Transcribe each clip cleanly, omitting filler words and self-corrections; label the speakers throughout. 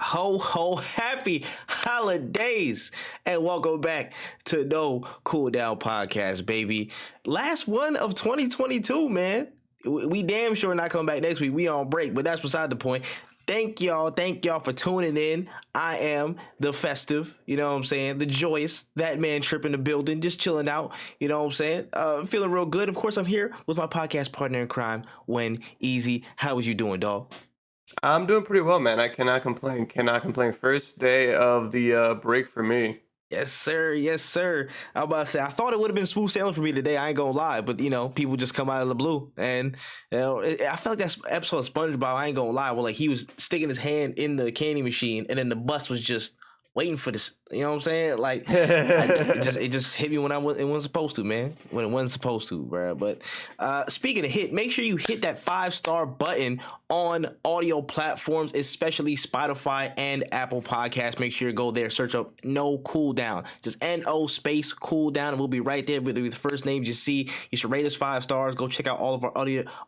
Speaker 1: ho, happy holidays, and welcome back to No Cooldown Podcast, baby. Last one of 2022, man. We damn sure not coming back next week. We on break, but that's beside the point. Thank y'all for tuning in. I am the festive, you know what I'm saying, the joyous, ThatManTripp in the building, just chilling out, you know what I'm saying, feeling real good. Of course, I'm here with my podcast partner in crime, WenEazy. How was you doing, dog?
Speaker 2: I'm doing pretty well, man. I cannot complain. Cannot complain. First day of the break for me.
Speaker 1: Yes, sir. Yes, sir. I was about to say, I thought it would have been smooth sailing for me today. I ain't gonna lie, but people just come out of the blue, and I felt like that episode of SpongeBob. I ain't gonna lie. Well, like he was sticking his hand in the candy machine, and then the bus was just waiting for this. You know what I'm saying? Like it just hit me when it wasn't supposed to, man. When it wasn't supposed to, bro. But speaking of hit, make sure you hit that 5-star button on audio platforms, especially Spotify and Apple Podcasts. Make sure you go there, search up No Cooldown, just NO space Cooldown, and we'll be right there with the first names you see. You should rate us 5 stars. Go check out all of our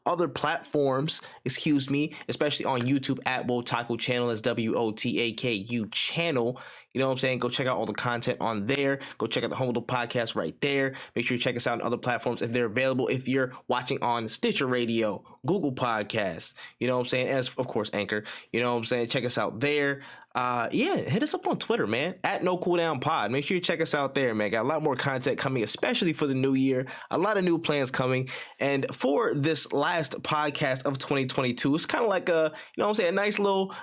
Speaker 1: other platforms. Especially on YouTube at Wotaku channel. That's WOTAKU channel. You know what I'm saying? Go check out all the content on there. Go check out the Home of the Podcast right there. Make sure you check us out on other platforms if they're available. If you're watching on Stitcher Radio, Google Podcasts, you know what I'm saying? And of course, Anchor. You know what I'm saying? Check us out there. Hit us up on Twitter, man, at No Cooldown Pod. Make sure you check us out there, man. Got a lot more content coming, especially for the new year. A lot of new plans coming. And for this last podcast of 2022, it's kind of like a nice little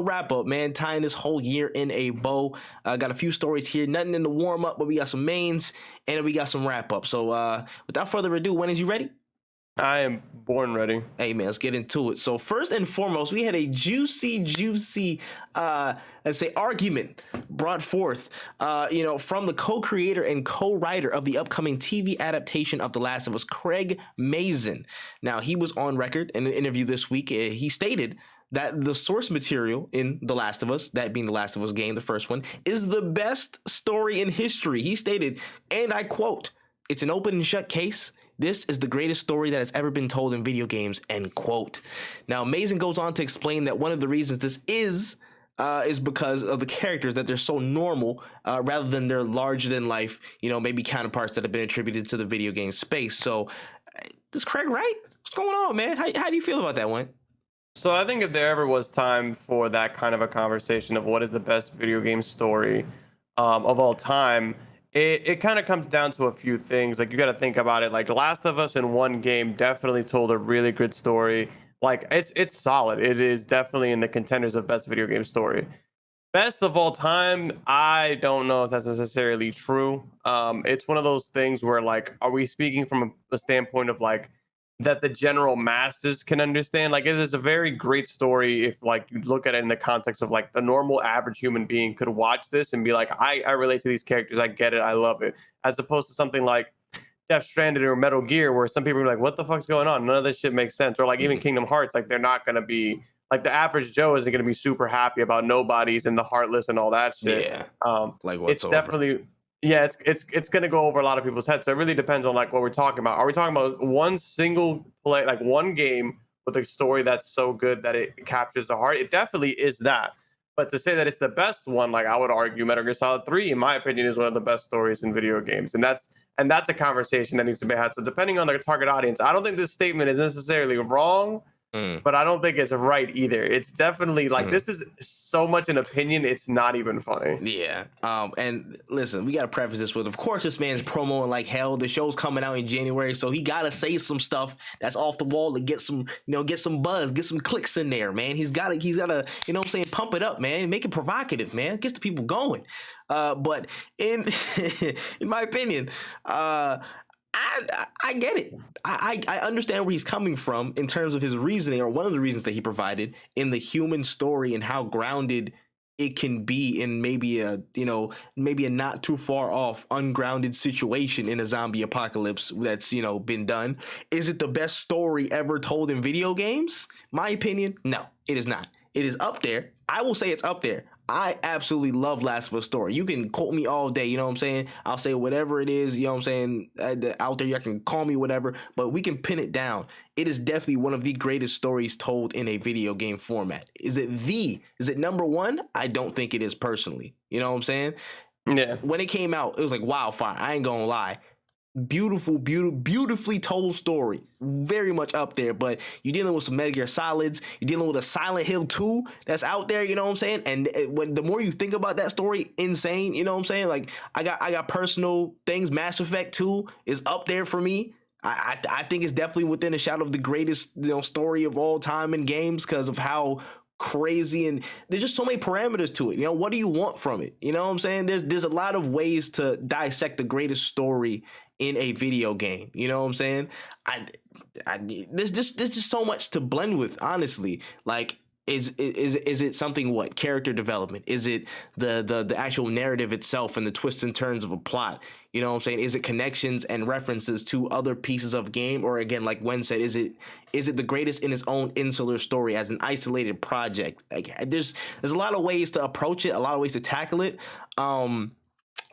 Speaker 1: wrap up, man. Tying this whole year in a bow. Got a few stories here, nothing in the warm up, but we got some mains and we got some wrap up. So without further ado, WenEazy, you ready?
Speaker 2: I am born ready.
Speaker 1: Hey, man, let's get into it. So first and foremost, we had a juicy, argument brought forth, from the co-creator and co-writer of the upcoming TV adaptation of The Last of Us, Kxngviii. Now, he was on record in an interview this week. He stated that the source material in The Last of Us, that being The Last of Us game, the first one, is the best story in history. He stated, and I quote, "It's an open and shut case. This is the greatest story that has ever been told in video games," end quote. Now, Amazing goes on to explain that one of the reasons this is because of the characters, that they're so normal rather than they're larger than life, maybe counterparts that have been attributed to the video game space. So, is Craig right? What's going on, man? How do you feel about that one?
Speaker 2: So I think if there ever was time for that kind of a conversation of what is the best video game story of all time, it kind of comes down to a few things. Like, you got to think about it. Like, Last of Us in one game definitely told a really good story. Like, it's solid. It is definitely in the contenders of best video game story. Best of all time, I don't know if that's necessarily true. It's one of those things where, like, are we speaking from a standpoint of, like, that the general masses can understand? Like, it is a very great story if, like, you look at it in the context of, like, the normal average human being could watch this and be like, I relate to these characters, I get it, I love it, as opposed to something like Death Stranded or Metal Gear, where some people are like, what the fuck's going on? None of this shit makes sense. Or like even Kingdom Hearts, like, they're not gonna be like, the average Joe isn't gonna be super happy about Nobodies and the Heartless and all that shit.
Speaker 1: Yeah. Like,
Speaker 2: it's definitely, yeah, it's gonna go over a lot of people's heads. So it really depends on, like, what we're talking about. Are we talking about one single play, like one game with a story that's so good that it captures the heart? It definitely is that. But to say that it's the best one, like, I would argue Metal Gear Solid 3, in my opinion, is one of the best stories in video games. And that's a conversation that needs to be had. So depending on the target audience, I don't think this statement is necessarily wrong, but I don't think it's right either. It's definitely like, this is so much an opinion, it's not even funny.
Speaker 1: Yeah. And listen, we gotta preface this with, of course, this man's promoing like hell. The show's coming out in January, so he gotta say some stuff that's off the wall to get some buzz, get some clicks in there, man. He's gotta, pump it up, man. Make it provocative, man. Gets the people going. But in in my opinion, I get it. I understand where he's coming from in terms of his reasoning, or one of the reasons that he provided in the human story and how grounded it can be in maybe a not too far off ungrounded situation in a zombie apocalypse that's been done. Is it the best story ever told in video games? My opinion, no, it is not. It is up there. I will say it's up there. I absolutely love Last of Us story. You can quote me all day, you know what I'm saying? I'll say whatever it is, you know what I'm saying? Out there, you can call me whatever, but we can pin it down. It is definitely one of the greatest stories told in a video game format. Is it number one? I don't think it is personally. You know what I'm saying?
Speaker 2: Yeah.
Speaker 1: When it came out, it was like wildfire. I ain't gonna lie. Beautifully told story, very much up there. But you're dealing with some Metal Gear Solids, you're dealing with a Silent Hill 2 that's out there, you know what I'm saying? And when the more you think about that story, insane, you know what I'm saying? Like I got personal things. Mass Effect 2 is up there for me. I think it's definitely within a shadow of the greatest, you know, story of all time in games because of how crazy, and there's just so many parameters to it. You know, what do you want from it? You know what I'm saying? There's a lot of ways to dissect the greatest story in a video game. You know what I'm saying? There's just so much to blend with, honestly. Like, is it something, what character development? Is it the actual narrative itself and the twists and turns of a plot? You know what I'm saying? Is it connections and references to other pieces of game? Or again, like Wen said, is it the greatest in its own insular story as an isolated project? Like, there's a lot of ways to approach it, a lot of ways to tackle it.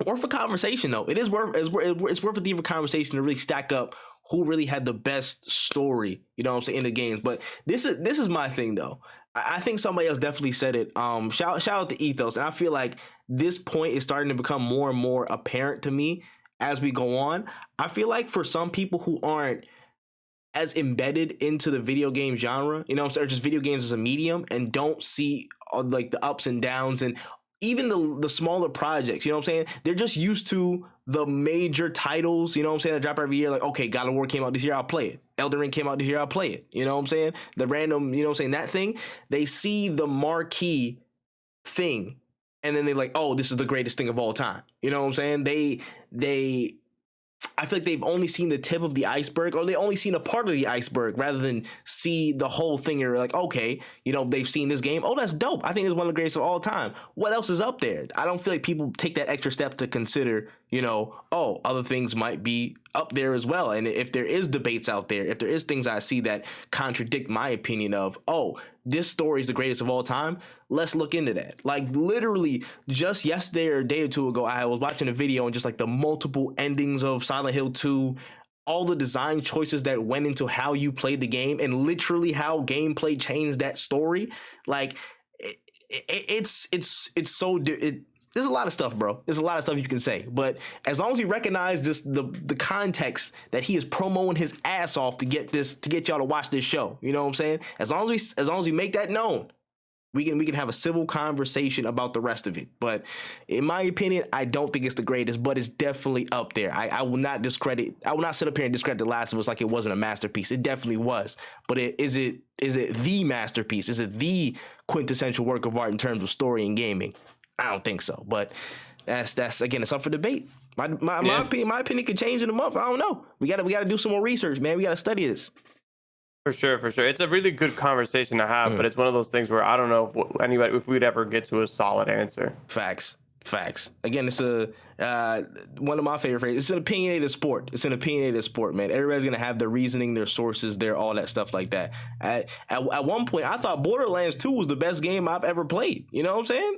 Speaker 1: Worth a conversation though. It's worth a deeper conversation to really stack up who really had the best story, you know what I'm saying, in the games. But this is my thing though. I think somebody else definitely said it. Shout out to Ethos, and I feel like this point is starting to become more and more apparent to me as we go on. I feel like for some people who aren't as embedded into the video game genre, you know what I'm saying, or just video games as a medium, and don't see like the ups and downs and even the smaller projects, you know what I'm saying? They're just used to the major titles, you know what I'm saying, that drop every year. Like, okay, God of War came out this year, I'll play it. Elden Ring came out this year, I'll play it. You know what I'm saying? The random, you know what I'm saying, that thing. They see the marquee thing, and then they're like, oh, this is the greatest thing of all time. You know what I'm saying? I feel like they've only seen the tip of the iceberg, or they only seen a part of the iceberg rather than see the whole thing. You're like, okay, you know, they've seen this game. Oh, that's dope. I think it's one of the greatest of all time. What else is up there? I don't feel like people take that extra step to consider, you know, oh, other things might be up there as well. And if there is debates out there, if there is things I see that contradict my opinion of, oh, this story is the greatest of all time, let's look into that. Like literally just yesterday or a day or two ago, I was watching a video on just like the multiple endings of Silent Hill 2, all the design choices that went into how you played the game, and literally how gameplay changed that story. Like it's so there's a lot of stuff, bro. There's a lot of stuff you can say, but as long as you recognize just the context that he is promoting his ass off to get y'all to watch this show, you know what I'm saying? As long as we make that known, we can have a civil conversation about the rest of it. But in my opinion, I don't think it's the greatest, but it's definitely up there. I will not sit up here and discredit The Last of Us like it wasn't a masterpiece. It definitely was. But is it the masterpiece? Is it the quintessential work of art in terms of story and gaming? I don't think so, but that's again, it's up for debate. My opinion could change in a month. I don't know. We gotta do some more research, man. We gotta study this.
Speaker 2: For sure. It's a really good conversation to have, but it's one of those things where I don't know if we'd ever get to a solid answer.
Speaker 1: Facts. Again, it's one of my favorite phrases. It's an opinionated sport. Man. Everybody's gonna have their reasoning, their sources, all that stuff like that. At one point, I thought Borderlands 2 was the best game I've ever played. You know what I'm saying?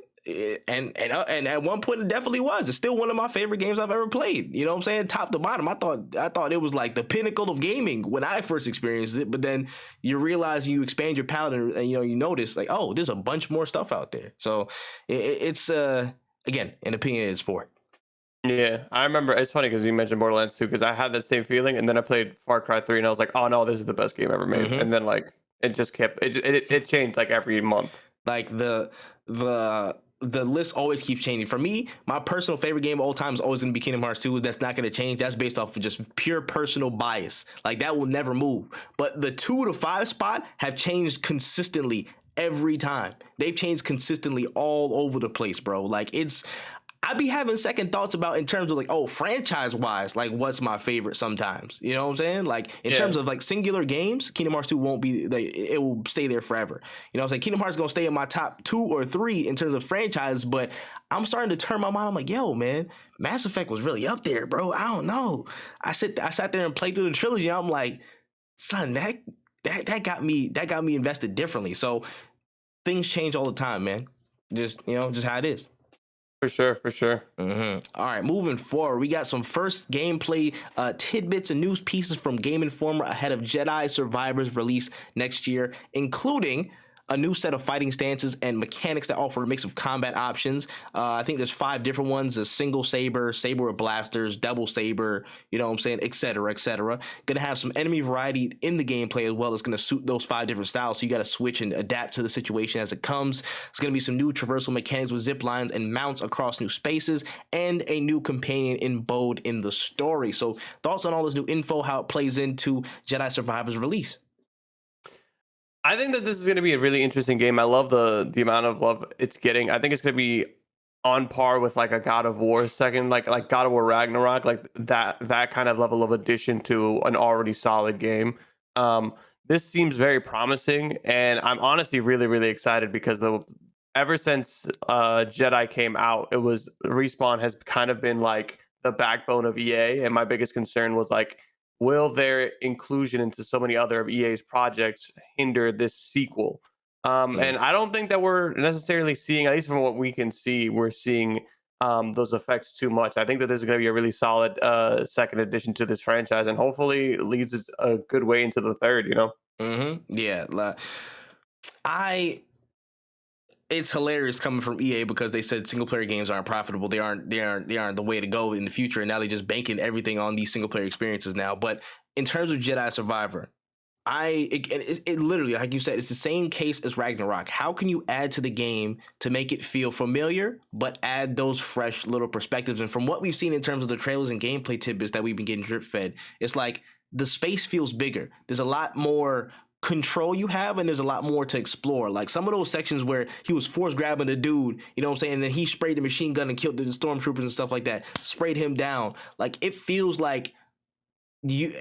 Speaker 1: And at one point it definitely was. It's still one of my favorite games I've ever played. You know what I'm saying? Top to bottom. I thought it was like the pinnacle of gaming when I first experienced it. But then you realize, you expand your palate, and you notice like, oh, there's a bunch more stuff out there. So it's again, an opinionated sport.
Speaker 2: Yeah, I remember. It's funny because you mentioned Borderlands 2, because I had that same feeling, and then I played Far Cry 3, and I was like, oh no, this is the best game ever made. And then like it just kept it changed like every month.
Speaker 1: Like the list always keeps changing. For me, my personal favorite game of all time is always going to be Kingdom Hearts 2. That's not going to change. That's based off of just pure personal bias. Like that will never move. But the 2 to 5 spot have changed consistently every time. They've changed consistently all over the place, bro. Like I'd be having second thoughts about, in terms of like, oh, franchise wise, like what's my favorite sometimes. You know what I'm saying? Like in terms of like singular games, Kingdom Hearts 2 won't be, like, it will stay there forever. You know what I'm saying? Kingdom Hearts is going to stay in my top 2 or 3 in terms of franchise, but I'm starting to turn my mind. I'm like, yo, man, Mass Effect was really up there, bro. I don't know. I sat there and played through the trilogy, and I'm like, son, that got me invested differently. So things change all the time, man. Just just how it is.
Speaker 2: For sure, for sure.
Speaker 1: All right, moving forward, we got some first gameplay tidbits and news pieces from Game Informer ahead of Jedi Survivor's release next year, including a new set of fighting stances and mechanics that offer a mix of combat options. I think there's 5 different ones: a single saber, saber with blasters, double saber, you know what I'm saying, etc., etc. Gonna have some enemy variety in the gameplay as well. It's gonna suit those 5 different styles, so you got to switch and adapt to the situation as it comes. It's gonna be some new traversal mechanics with zip lines and mounts across new spaces, and a new companion embodied in the story. So, thoughts on all this new info, how it plays into Jedi Survivor's release?
Speaker 2: I think that this is going to be a really interesting game. I love the amount of love it's getting. I think it's going to be on par with like a God of War second, like God of War Ragnarok, like that kind of level of addition to an already solid game. Um, this seems very promising, and I'm honestly really excited because the ever since Jedi came out, it was Respawn has kind of been like the backbone of EA, and my biggest concern was like, will their inclusion into so many other of EA's projects hinder this sequel? And I don't think that we're necessarily seeing, at least from what we can see, we're seeing those effects too much. I think that this is going to be a really solid second addition to this franchise, and hopefully leads us a good way into the third. You know.
Speaker 1: Yeah, I it's hilarious coming from EA because they said single player games aren't profitable. They aren't the way to go in the future, and now they just banking everything on these single player experiences now. But in terms of Jedi Survivor, it literally, like you said, it's the same case as Ragnarok. How can you add to the game to make it feel familiar, but add those fresh little perspectives? And from what we've seen in terms of the trailers and gameplay tidbits that we've been getting drip fed, it's like the space feels bigger. There's a lot more control you have, and there's a lot more to explore. Like some of those sections where he was force grabbing the dude, you know what I'm saying, and then he sprayed the machine gun and killed the stormtroopers and stuff like that, sprayed him down. Like it feels like you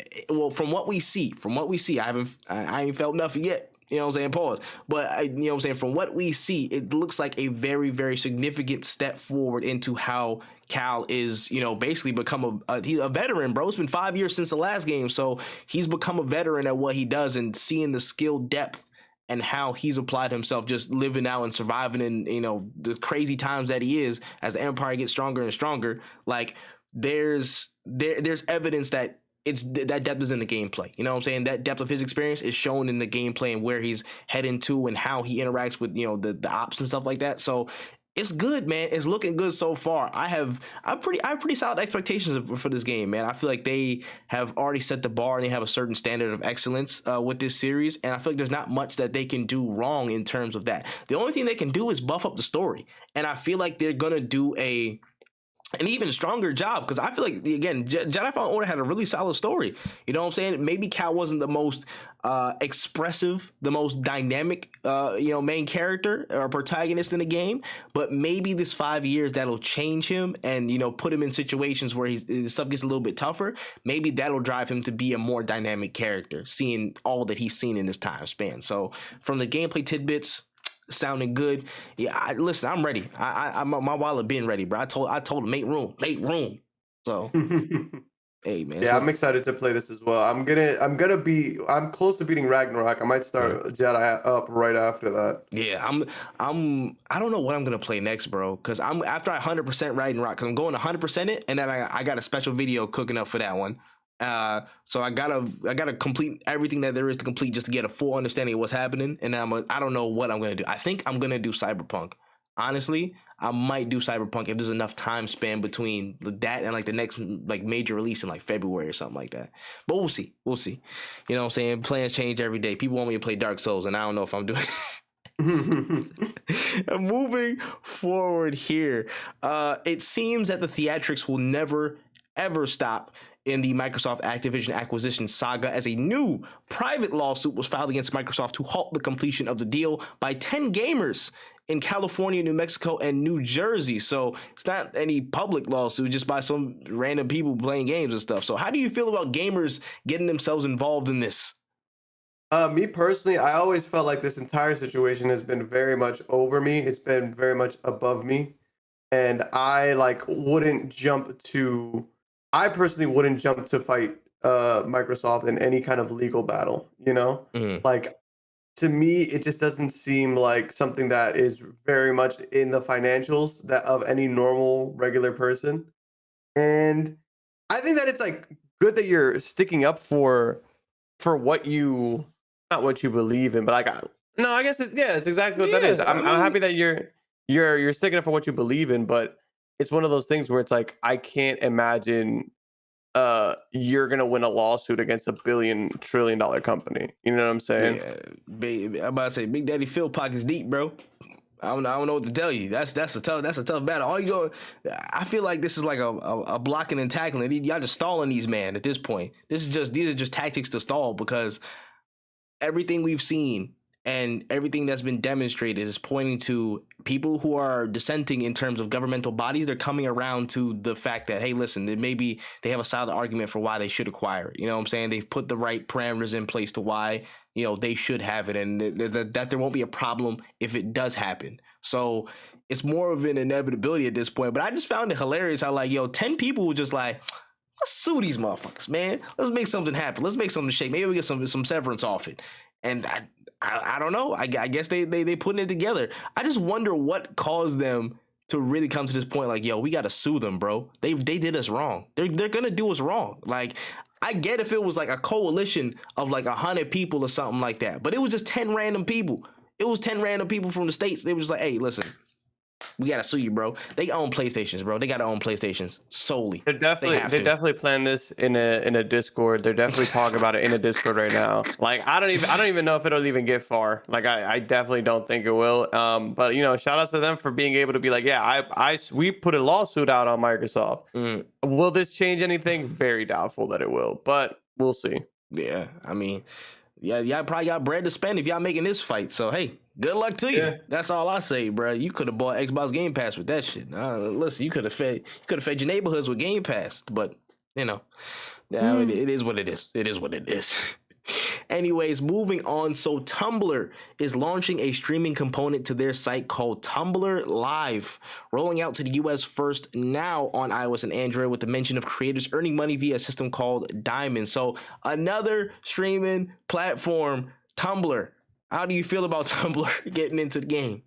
Speaker 1: from what we see, I ain't felt nothing yet, you know what I'm saying, pause, but you know what I'm saying, from what we see, it looks like a very significant step forward into how Cal is, basically become he's a veteran, bro. It's been 5 years since the last game, so he's become a veteran at what he does, and seeing the skill depth and how he's applied himself, just living out and surviving in the crazy times that he is as the Empire gets stronger and stronger. Like there's evidence that that depth is in the gameplay. You know what I'm saying? That depth of his experience is shown in the gameplay and where he's heading to and how he interacts with the ops and stuff like that. So it's good, man. It's looking good so far. I have pretty solid expectations for this game, man. I feel like they have already set the bar and they have a certain standard of excellence with this series, and I feel like there's not much that they can do wrong in terms of that. The only thing they can do is buff up the story, and I feel like they're gonna do an even stronger job, because I feel like, again, Jedi Fallen Order had a really solid story. You know what I'm saying? Maybe Cal wasn't the most expressive, the most dynamic, main character or protagonist in the game, but maybe this 5 years that'll change him and put him in situations where his stuff gets a little bit tougher. Maybe that'll drive him to be a more dynamic character, seeing all that he's seen in this time span. So from the gameplay tidbits, sounding good. Yeah, listen, I'm ready. My wallet been ready, bro. I told him make room. So hey, man.
Speaker 3: Yeah, I'm excited to play this as well. I'm close to beating Ragnarok. I might start Jedi up right after that.
Speaker 1: Yeah, I don't know what I'm gonna play next, bro. Cause I'm after I 100% Ragnarok, cause I'm going 100% it, and then I got a special video cooking up for that one. So I gotta complete everything that there is to complete just to get a full understanding of what's happening. And I don't know what I'm gonna do. I think I'm gonna do Cyberpunk. Honestly, I might do Cyberpunk if there's enough time span between that and like the next like major release in like February or something like that. But we'll see. You know what I'm saying? Plans change every day. People want me to play Dark Souls, and I don't know if I'm doing. Moving forward here, it seems that the theatrics will never ever stop in the Microsoft Activision acquisition saga, as a new private lawsuit was filed against Microsoft to halt the completion of the deal by 10 gamers in California, New Mexico, and New Jersey. So it's not any public lawsuit, just by some random people playing games and stuff. So how do you feel about gamers getting themselves involved in this?
Speaker 3: Me personally, I always felt like this entire situation has been very much over me. It's been very much above me, and I personally wouldn't jump to fight Microsoft in any kind of legal battle,
Speaker 1: Mhm.
Speaker 3: Like to me, it just doesn't seem like something that is very much in the financials that of any normal regular person. And I think that it's like good that you're sticking up for what you not what you believe in, but no, I guess yeah, it's exactly what that is.
Speaker 1: Yeah, I
Speaker 3: I'm
Speaker 1: mean,
Speaker 3: happy that you're sticking up for what you believe in, but it's one of those things where it's like I can't imagine you're gonna win a lawsuit against a billion-trillion-dollar company. You know what I'm saying?
Speaker 1: yeah, I'm about to say Big Daddy Phil pockets deep, bro. I don't know what to tell you. That's a tough battle. All you go, I feel like this is like a blocking and tackling. Y'all just stalling these man at this point. These are just tactics to stall because everything we've seen and everything that's been demonstrated is pointing to people who are dissenting in terms of governmental bodies. They're coming around to the fact that, hey, listen, maybe they have a solid argument for why they should acquire it. You know what I'm saying? They've put the right parameters in place to why, they should have it, and that there won't be a problem if it does happen. So it's more of an inevitability at this point. But I just found it hilarious how, like, 10 people were just like, let's sue these motherfuckers, man. Let's make something happen. Let's make something shake. Maybe we get some severance off it. And I don't know. I guess they putting it together. I just wonder what caused them to really come to this point. Like, we got to sue them, bro. They did us wrong. They're gonna do us wrong. Like, I get if it was like a coalition of like 100 people or something like that, but it was just 10 random people. It was 10 random people from the States. They was just like, hey, listen, we gotta sue you, bro. They own PlayStations, bro. They gotta own PlayStations solely.
Speaker 2: They're
Speaker 1: They
Speaker 2: definitely
Speaker 1: have
Speaker 2: they
Speaker 1: to.
Speaker 2: definitely plan this in a Discord. They're definitely talking about it in a Discord right now. Like I don't even know if it'll even get far. Like I definitely don't think it will. But shout out to them for being able to be like, yeah, we put a lawsuit out on Microsoft.
Speaker 1: Mm,
Speaker 2: Will this change anything? Very doubtful that it will, but we'll see.
Speaker 1: yeah, I mean, yeah, y'all probably got bread to spend if y'all making this fight. So hey, good luck to you.
Speaker 3: Yeah.
Speaker 1: That's all I say, bro. You could have bought Xbox Game Pass with that shit. Listen, you could have fed your neighborhoods with Game Pass, but now it is what it is. It is what it is. Anyways, moving on. So Tumblr is launching a streaming component to their site called Tumblr Live, rolling out to the US first now on iOS and Android with the mention of creators earning money via a system called Diamond. So another streaming platform, Tumblr. How do you feel about Tumblr getting into the game?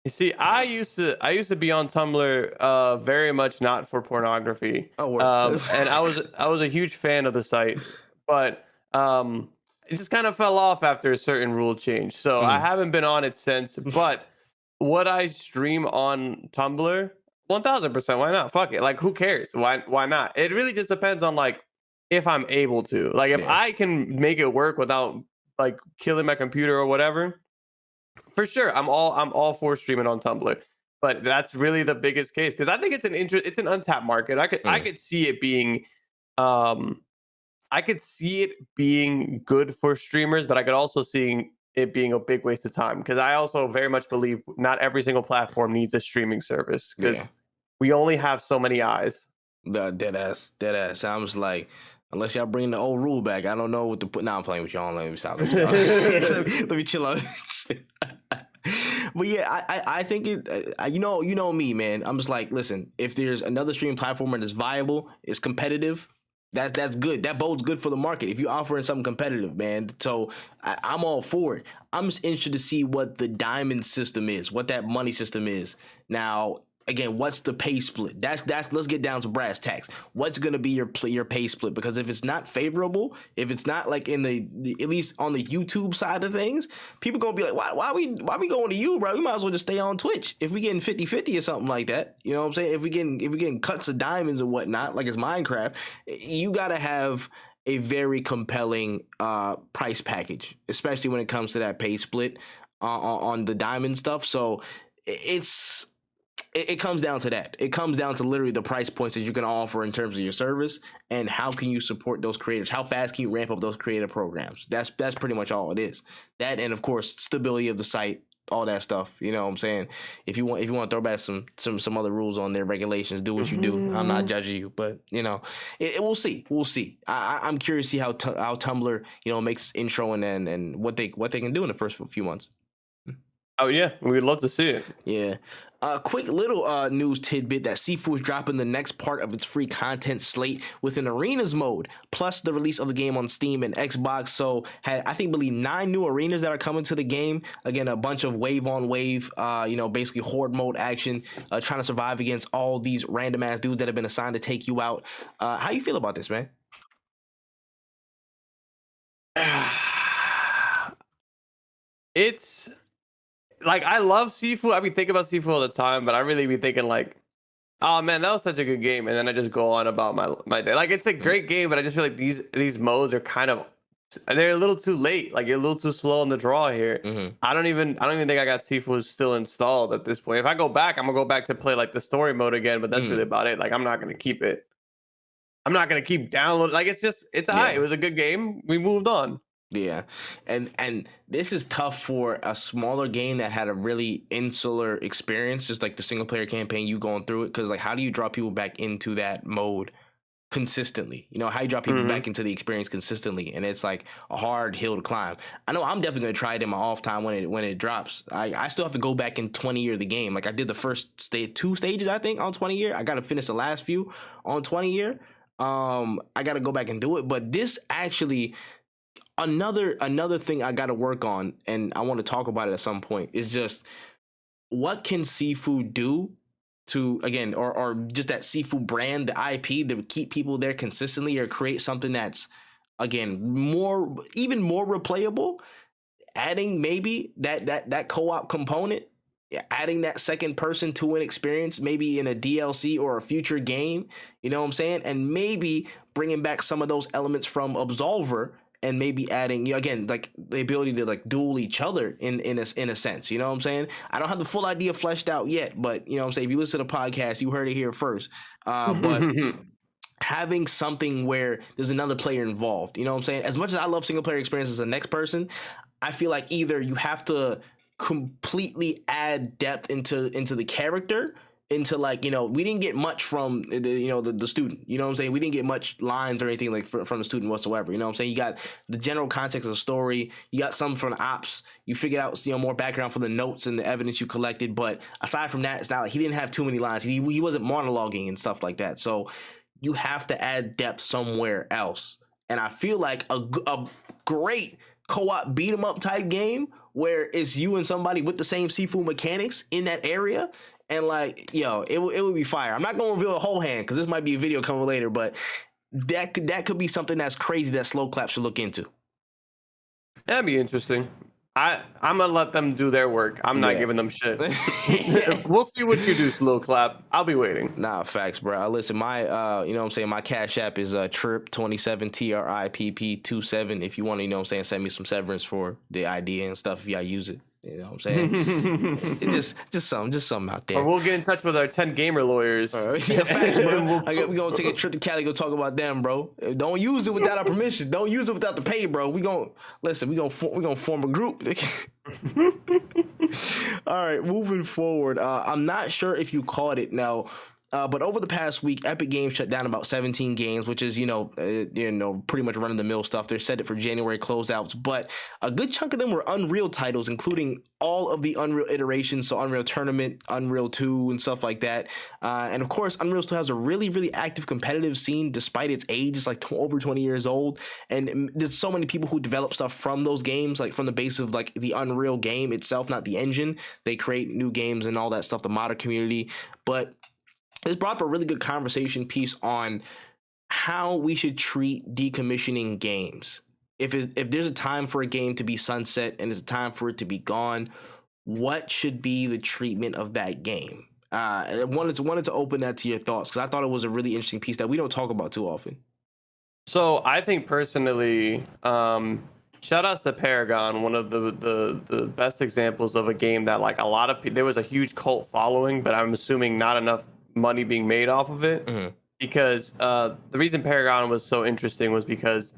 Speaker 2: You see, I used to be on Tumblr, very much not for pornography,
Speaker 1: Oh, word.
Speaker 2: and I was a huge fan of the site, but it just kind of fell off after a certain rule change. So I
Speaker 1: Mm.
Speaker 2: haven't been on it since. But what I stream on Tumblr, 1000%, why not? Fuck it, like who cares? Why not? It really just depends on like if I'm able to, like if
Speaker 1: Yeah.
Speaker 2: I can make it work without like killing my computer or whatever. For sure, I'm all for streaming on Tumblr, but that's really the biggest case because I think it's an untapped market. I
Speaker 1: Mm.
Speaker 2: could see it being, um, I could see it being good for streamers, but I could also see it being a big waste of time because I also very much believe not every single platform needs a streaming service because
Speaker 1: Yeah.
Speaker 2: we only have so many eyes.
Speaker 1: The dead ass, dead ass. I was like, unless y'all bring the old rule back, I don't know what to put. Now I'm playing with y'all. Let me stop. Let me chill out. But yeah, I think you know me, man. I'm just like, listen, if there's another streaming platform that's viable, it's competitive. That's good. That bodes good for the market. If you're offering something competitive, man. So I'm all for it. I'm just interested to see what the diamond system is, what that money system is. Now, again, what's the pay split? That's let's get down to brass tacks. What's gonna be your pay split? Because if it's not favorable, if it's not like in the at least on the YouTube side of things, people gonna be like, why we going to you, bro? We might as well just stay on Twitch. If we getting 50-50 or something like that, you know what I'm saying? If we getting cuts of diamonds or whatnot, like it's Minecraft, you gotta have a very compelling price package, especially when it comes to that pay split on the diamond stuff. So it's it comes down to that. It comes down to literally the price points that you can offer in terms of your service and how can you support those creators? How fast can you ramp up those creative programs? That's pretty much all it is. That and of course stability of the site, all that stuff. You know what I'm saying? If you want to throw back some other rules on their regulations, do what you do. I'm not judging you, but we'll see. We'll see. I'm curious to see how Tumblr makes intro and what they can do in the first few months.
Speaker 2: Oh yeah, we'd love to see it.
Speaker 1: Yeah. A quick little news tidbit that Sifu is dropping the next part of its free content slate with an arenas mode, plus the release of the game on Steam and Xbox. So had I believe 9 new arenas that are coming to the game. Again, a bunch of wave on wave, basically horde mode action, trying to survive against all these random ass dudes that have been assigned to take you out. How you feel about this, man?
Speaker 2: It's like I love Sifu. I be thinking about Sifu all the time, but I really be thinking like, oh man, that was such a good game, and then I just go on about my day. Like it's a great game, but I just feel like these modes are kind of they're a little too late. Like you're a little too slow on the draw here.
Speaker 1: Mm-hmm.
Speaker 2: I don't even think I got Sifu still installed at this point. If I go back, I'm gonna go back to play like the story mode again, but that's really about it. Like I'm not gonna keep it. I'm not gonna keep downloading. Like it's alright. It was a good game. We moved on.
Speaker 1: Yeah, and this is tough for a smaller game that had a really insular experience, just like the single player campaign, you going through it, because like how do you draw people back into that mode consistently? You know, how you draw people back into the experience consistently, and it's like a hard hill to climb. I know I'm definitely gonna try it in my off time when it drops. I still have to go back and 20 year the game. Like I did the first 2 stages I think on 20 year. I got to finish the last few on 20 year. I got to go back and do it, but this actually. Another thing I got to work on, and I want to talk about it at some point, is just what can Sifu do to, again, or just that Sifu brand, the IP, that would keep people there consistently, or create something that's, again, even more replayable. Adding maybe that co-op component, adding that second person to an experience, maybe in a DLC or a future game. You know what I'm saying? And maybe bringing back some of those elements from Absolver. And maybe adding, again, like the ability to like duel each other in a sense. You know what I'm saying? I don't have the full idea fleshed out yet, but you know what I'm saying? If you listen to the podcast, you heard it here first. But having something where there's another player involved, you know what I'm saying? As much as I love single player experience as the next person, I feel like either you have to completely add depth into the character, into like, we didn't get much from the student, you know what I'm saying? We didn't get much lines or anything like from the student whatsoever, you know what I'm saying? You got the general context of the story, you got some from the ops, you figured out more background from the notes and the evidence you collected, but aside from that, it's not like he didn't have too many lines. He wasn't monologuing and stuff like that. So you have to add depth somewhere else. And I feel like a great co-op beat 'em up type game where it's you and somebody with the same Sifu mechanics in that area. And like, it would be fire. I'm not going to reveal the whole hand because this might be a video coming later, but that could be something that's crazy that Slow Clap should look into.
Speaker 2: That'd be interesting. I'm gonna let them do their work. I'm not giving them shit. We'll see what you do, Slow Clap. I'll be waiting.
Speaker 1: Nah, facts, bro. Listen, my you know what I'm saying, my Cash App is Tripp27 TRIPP27. If you want to, you know what I'm saying, send me some severance for the idea and stuff if y'all use it. You know what I'm saying? just something out there.
Speaker 2: Or we'll get in touch with our 10 gamer lawyers.
Speaker 1: Yeah, facts, bro. We're gonna take a trip to Cali, go talk about them, bro. Don't use it without our permission. Don't use it without the pay, bro. We gonna form a group. All right, moving forward. I'm not sure if you caught it now. But over the past week, Epic Games shut down about 17 games, which is, pretty much run-of-the-mill stuff. They're set it for January closeouts, but a good chunk of them were Unreal titles, including all of the Unreal iterations, so Unreal Tournament, Unreal 2, and stuff like that. And of course, Unreal still has a really, really active competitive scene despite its age. It's like over 20 years old, and there's so many people who develop stuff from those games, like from the base of like the Unreal game itself, not the engine. They create new games and all that stuff, the modder community, but this brought up a really good conversation piece on how we should treat decommissioning games. If there's a time for a game to be sunset and there's a time for it to be gone, what should be the treatment of that game? I wanted to open that to your thoughts because I thought it was a really interesting piece that we don't talk about too often.
Speaker 2: So I think personally, shout outs to Paragon, one of the best examples of a game that like a lot of people, there was a huge cult following, but I'm assuming not enough money being made off of it, because the reason Paragon was so interesting was because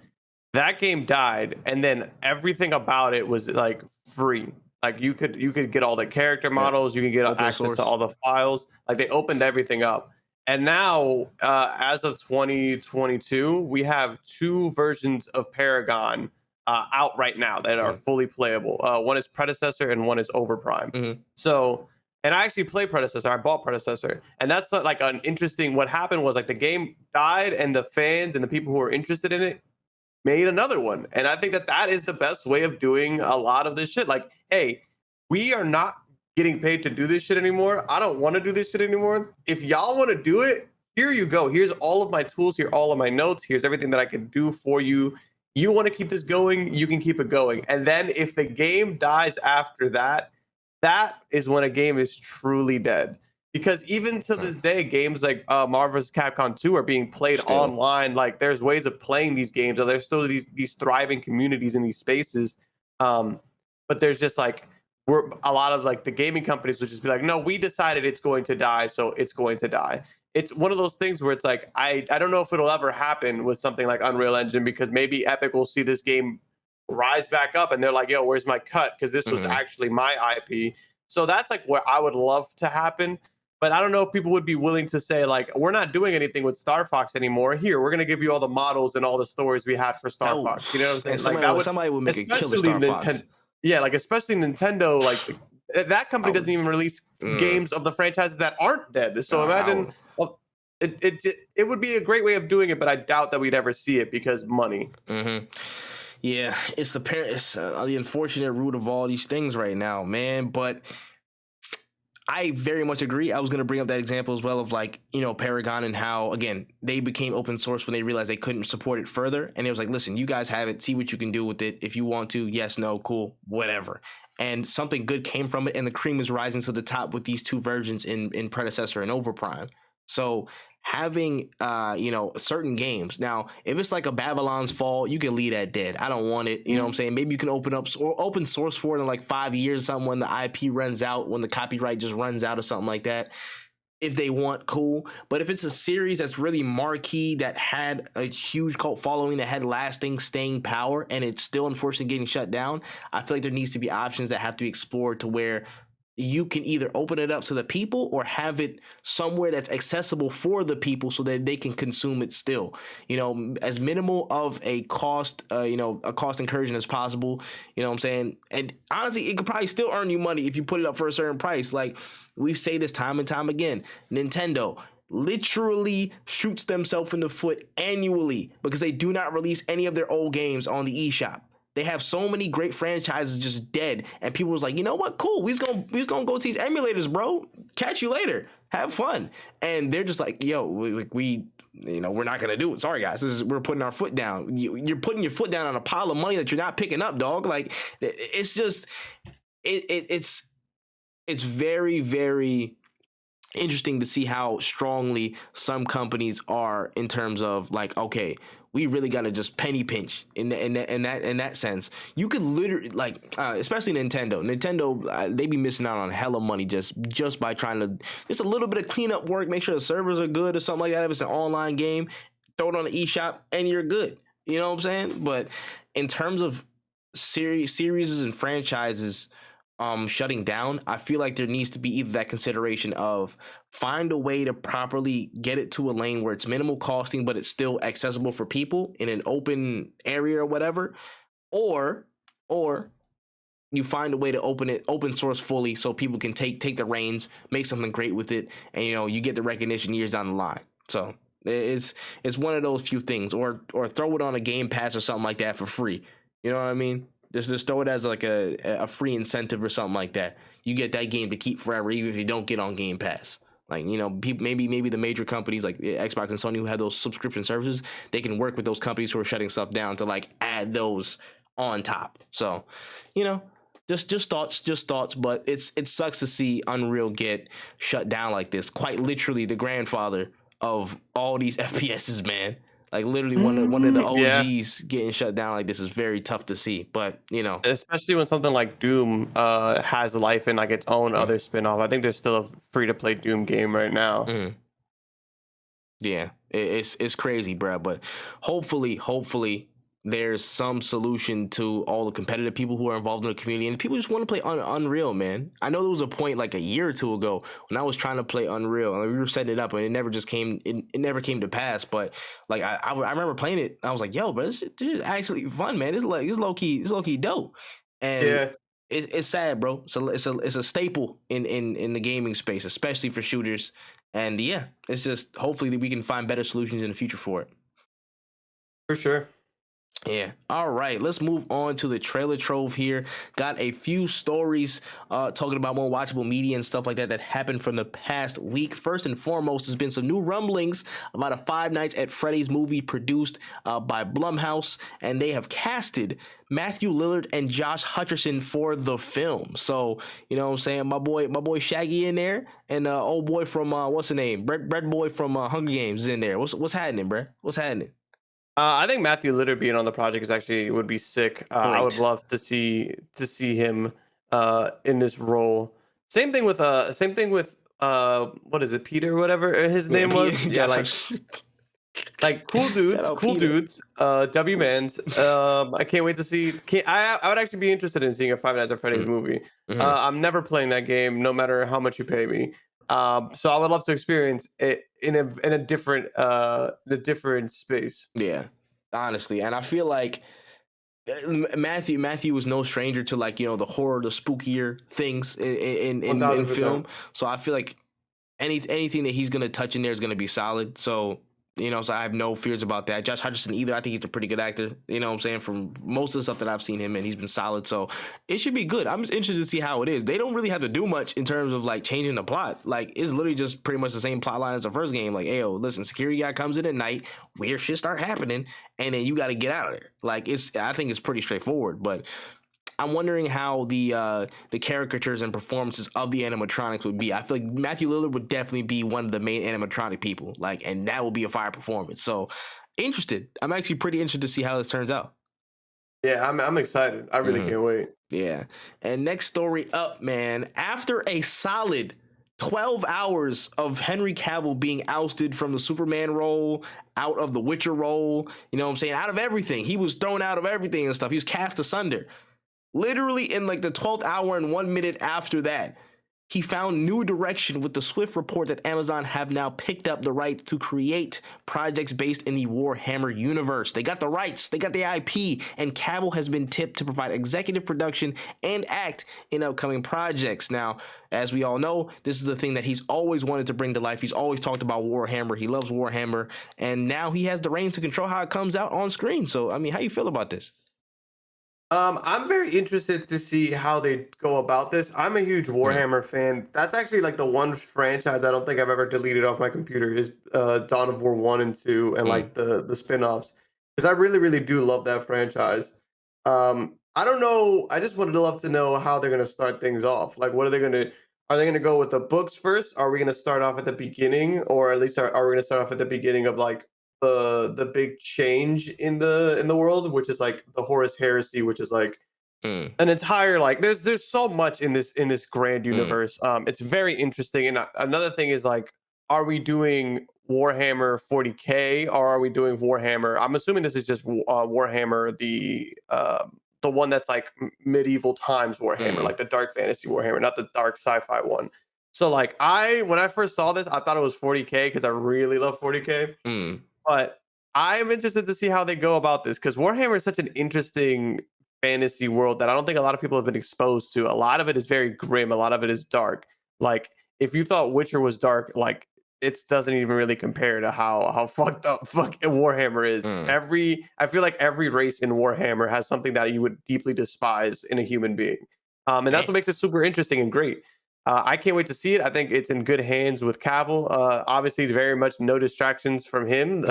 Speaker 2: that game died and then everything about it was like free. Like you could get all the character models, you can get
Speaker 1: Open
Speaker 2: access
Speaker 1: source
Speaker 2: to all the files. Like they opened everything up. And now, as of 2022, we have 2 versions of Paragon out right now that are fully playable. One is Predecessor and one is Overprime. So, and I actually play Predecessor. I bought Predecessor, and that's like an interesting. What happened was like the game died, and the fans and the people who were interested in it made another one. And I think that that is the best way of doing a lot of this shit. Like, hey, we are not getting paid to do this shit anymore. I don't want to do this shit anymore. If y'all want to do it, here you go. Here's all of my tools. Here, all of my notes. Here's everything that I can do for you. You want to keep this going, you can keep it going. And then if the game dies after that, that is when a game is truly dead. Because even to this day, games like Marvel vs. Capcom 2 are being played online. Like there's ways of playing these games, and there's still these thriving communities in these spaces. But there's just like a lot of like the gaming companies would just be like, no, we decided it's going to die, so it's going to die. It's one of those things where it's like I don't know if it'll ever happen with something like Unreal Engine, because maybe Epic will see this game rise back up and they're like, yo, where's my cut? Because this was actually my IP. So that's like what I would love to happen. But I don't know if people would be willing to say, like, we're not doing anything with Star Fox anymore. Here, we're going to give you all the models and all the stories we had for Star Fox. You know what I'm saying?
Speaker 1: Like somebody would make a killer Star Fox.
Speaker 2: Yeah, like especially Nintendo, like that company doesn't even release games of the franchises that aren't dead. So imagine, well, it would be a great way of doing it, but I doubt that we'd ever see it because money.
Speaker 1: Yeah, it's the unfortunate root of all these things right now, man. But I very much agree. I was going to bring up that example as well of like, you know, Paragon and how, again, they became open source when they realized they couldn't support it further. And it was like, listen, you guys have it. See what you can do with it. If you want to, yes, no, cool, whatever. And something good came from it. And the cream is rising to the top with these two versions in Predecessor and Overprime. So having, you know, certain games. Now, if it's like a Babylon's Fall, you can leave that dead. I don't want it. You know what I'm saying? Maybe you can open source for it in like 5 years or something when the IP runs out, when the copyright just runs out or something like that. If they want, cool. But if it's a series that's really marquee, that had a huge cult following, that had lasting staying power, and it's still unfortunately getting shut down, I feel like there needs to be options that have to be explored to where you can either open it up to the people or have it somewhere that's accessible for the people so that they can consume it still, you know, as minimal of a cost, you know, a cost incursion as possible, you know what I'm saying? And honestly, it could probably still earn you money if you put it up for a certain price. Like we say this time and time again, Nintendo literally shoots themselves in the foot annually because they do not release any of their old games on the eShop. They have so many great franchises just dead, and people was like, you know what, cool, we was gonna go to these emulators, bro. Catch you later, have fun. And they're just like, yo, we you know, we're not gonna do it. Sorry guys, we're putting our foot down. You're putting your foot down on a pile of money that you're not picking up, dog. Like it's just it's very, very interesting to see how strongly some companies are in terms of like, okay, we really got to just penny pinch in that sense. You could literally like, especially Nintendo, they be missing out on hella money just by trying to just a little bit of cleanup work, make sure the servers are good or something like that. If it's an online game, throw it on the eShop and you're good. You know what I'm saying? But in terms of series and franchises shutting down, I feel like there needs to be either that consideration of find a way to properly get it to a lane where it's minimal costing, but it's still accessible for people in an open area or whatever, or you find a way to open source fully so people can take the reins, make something great with it, and you know, you get the recognition years down the line. So it's one of those few things, or throw it on a Game Pass or something like that for free. You know what I mean? Just throw it as like a free incentive or something like that. You get that game to keep forever, even if you don't get on Game Pass. Like, you know, maybe the major companies like Xbox and Sony who have those subscription services, they can work with those companies who are shutting stuff down to like add those on top. So, you know, just thoughts. But it sucks to see Unreal get shut down like this. Quite literally, the grandfather of all these FPSs, man. Like literally one of the OGs getting shut down like this is very tough to see. But, you know,
Speaker 2: especially when something like Doom has life in like its own other spin-off. I think there's still a free-to-play Doom game right now.
Speaker 1: Yeah, it's crazy, bro. But hopefully there's some solution to all the competitive people who are involved in the community, and people just want to play Unreal, man. I know there was a point like a year or two ago when I was trying to play Unreal, and we were setting it up, and it never just came. It never came to pass. But like I remember playing it. I was like, yo, bro, this is actually fun, man. It's low key dope, and
Speaker 3: Yeah.
Speaker 1: it's sad, bro. So it's a staple in the gaming space, especially for shooters. And yeah, it's just hopefully that we can find better solutions in the future for it.
Speaker 3: For sure.
Speaker 1: Yeah. All right. Let's move on to the trailer trove here. Got a few stories talking about more watchable media and stuff like that happened from the past week. First and foremost, there's been some new rumblings about a Five Nights at Freddy's movie produced by Blumhouse, and they have casted Matthew Lillard and Josh Hutcherson for the film. So, you know what I'm saying? My boy Shaggy in there, and old boy from what's the name? Bread Boy from Hunger Games is in there. What's happening, bruh? What's happening?
Speaker 2: I think Matthew Lillard being on the project is actually would be sick. I would love to see him in this role. Same thing with what is it, Peter, whatever his name was. Yeah, like cool dudes, W-mans. I can't wait to see. I would actually be interested in seeing a Five Nights at Freddy's movie. I'm never playing that game, no matter how much you pay me. So I would love to experience it in a different space.
Speaker 1: Yeah, honestly, and I feel like Matthew was no stranger to, like, you know, the horror, the spookier things in
Speaker 3: 1000%.
Speaker 1: film. So I feel like anything that he's gonna touch in there is gonna be solid. So, you know, so I have no fears about that. Josh Hutcherson either. I think he's a pretty good actor. You know what I'm saying? From most of the stuff that I've seen him in, he's been solid. So it should be good. I'm just interested to see how it is. They don't really have to do much in terms of like changing the plot. Like, it's literally just pretty much the same plot line as the first game. Like, hey, yo, listen, security guy comes in at night, weird shit start happening, and then you got to get out of there. Like, I think it's pretty straightforward, but I'm wondering how the caricatures and performances of the animatronics would be. I feel like Matthew Lillard would definitely be one of the main animatronic people, like, and that will be a fire performance. So interested. I'm actually pretty interested to see how this turns out.
Speaker 3: Yeah, I'm excited. I really can't wait.
Speaker 1: Yeah. And next story up, man. After a solid 12 hours of Henry Cavill being ousted from the Superman role, out of the Witcher role, you know what I'm saying? Out of everything. He was thrown out of everything and stuff. He was cast asunder. Literally in like the 12th hour and 1 minute after that, he found new direction with the swift report that Amazon have now picked up the rights to create projects based in the Warhammer universe. They got the rights, they got the IP, and Cavill has been tipped to provide executive production and act in upcoming projects. Now, as we all know, this is the thing that he's always wanted to bring to life. He's always talked about Warhammer. He loves Warhammer, and now he has the reins to control how it comes out on screen. So, I mean, how you feel about this?
Speaker 3: I'm very interested to see how they go about this. I'm a huge Warhammer fan. That's actually like the one franchise I don't think I've ever deleted off my computer is Dawn of War 1 and 2 and like the spin-offs. Because I really, really do love that franchise. I don't know. I just would love to know how they're gonna start things off. Like, what are they gonna go with the books first? Are we gonna start off at the beginning, or at least are we gonna start off at the beginning of like the big change in the world, which is like the Horus Heresy, which is like an entire like there's so much in this grand universe. It's very interesting. And another thing is like, are we doing Warhammer 40K or are we doing Warhammer? I'm assuming this is just Warhammer the one that's like medieval times Warhammer, like the dark fantasy Warhammer, not the dark sci-fi one. So like when I first saw this, I thought it was 40K because I really love 40K. But I'm interested to see how they go about this because Warhammer is such an interesting fantasy world that I don't think a lot of people have been exposed to. A lot of it is very grim. A lot of it is dark. Like, if you thought Witcher was dark, like, it doesn't even really compare to how fucked up Warhammer is. I feel like every race in Warhammer has something that you would deeply despise in a human being. And that's what makes it super interesting and great. I can't wait to see it. I think it's in good hands with Cavill. Obviously, very much no distractions from him.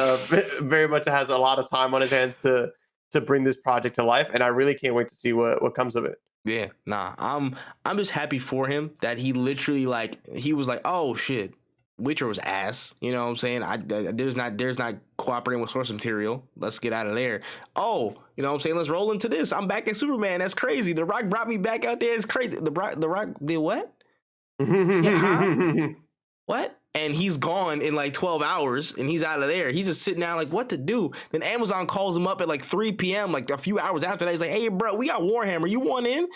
Speaker 3: Very much has a lot of time on his hands to bring this project to life, and I really can't wait to see what comes of it.
Speaker 1: Yeah, nah, I'm just happy for him that he literally he was like, oh shit, Witcher was ass. You know what I'm saying? There's not cooperating with source material. Let's get out of there. Oh, you know what I'm saying? Let's roll into this. I'm back at Superman. That's crazy. The Rock brought me back out there. It's crazy. The Rock did what? Yeah, huh? What? and he's gone in like 12 hours and he's out of there. He's just sitting down like, what to do? Then Amazon calls him up at like 3 p.m., like a few hours after that. He's like, hey, bro, we got Warhammer. You want in?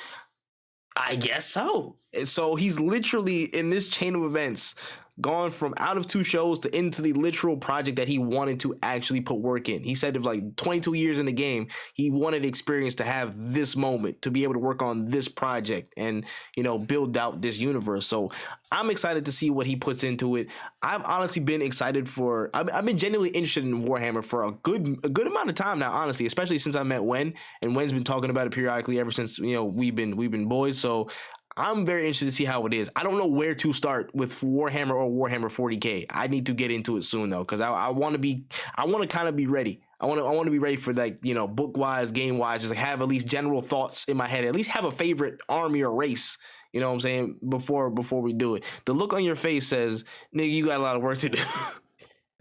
Speaker 1: I guess so. And so he's literally in this chain of events gone from out of 2 shows to into the literal project that he wanted to actually put work in. He said of like 22 years in the game, he wanted experience to have this moment, to be able to work on this project and, you know, build out this universe. So I'm excited to see what he puts into it. I've honestly been excited for, I've been genuinely interested in Warhammer for a good amount of time now, honestly, especially since I met Wen, and Wen's been talking about it periodically ever since, you know, we've been boys. So I'm very interested to see how it is. I don't know where to start with Warhammer or Warhammer 40K. I need to get into it soon though, because I want to kind of be ready. I want to be ready for, like, you know, book wise, game wise, just like have at least general thoughts in my head. At least have a favorite army or race. You know what I'm saying? Before we do it. The look on your face says, nigga, you got a lot of work to do.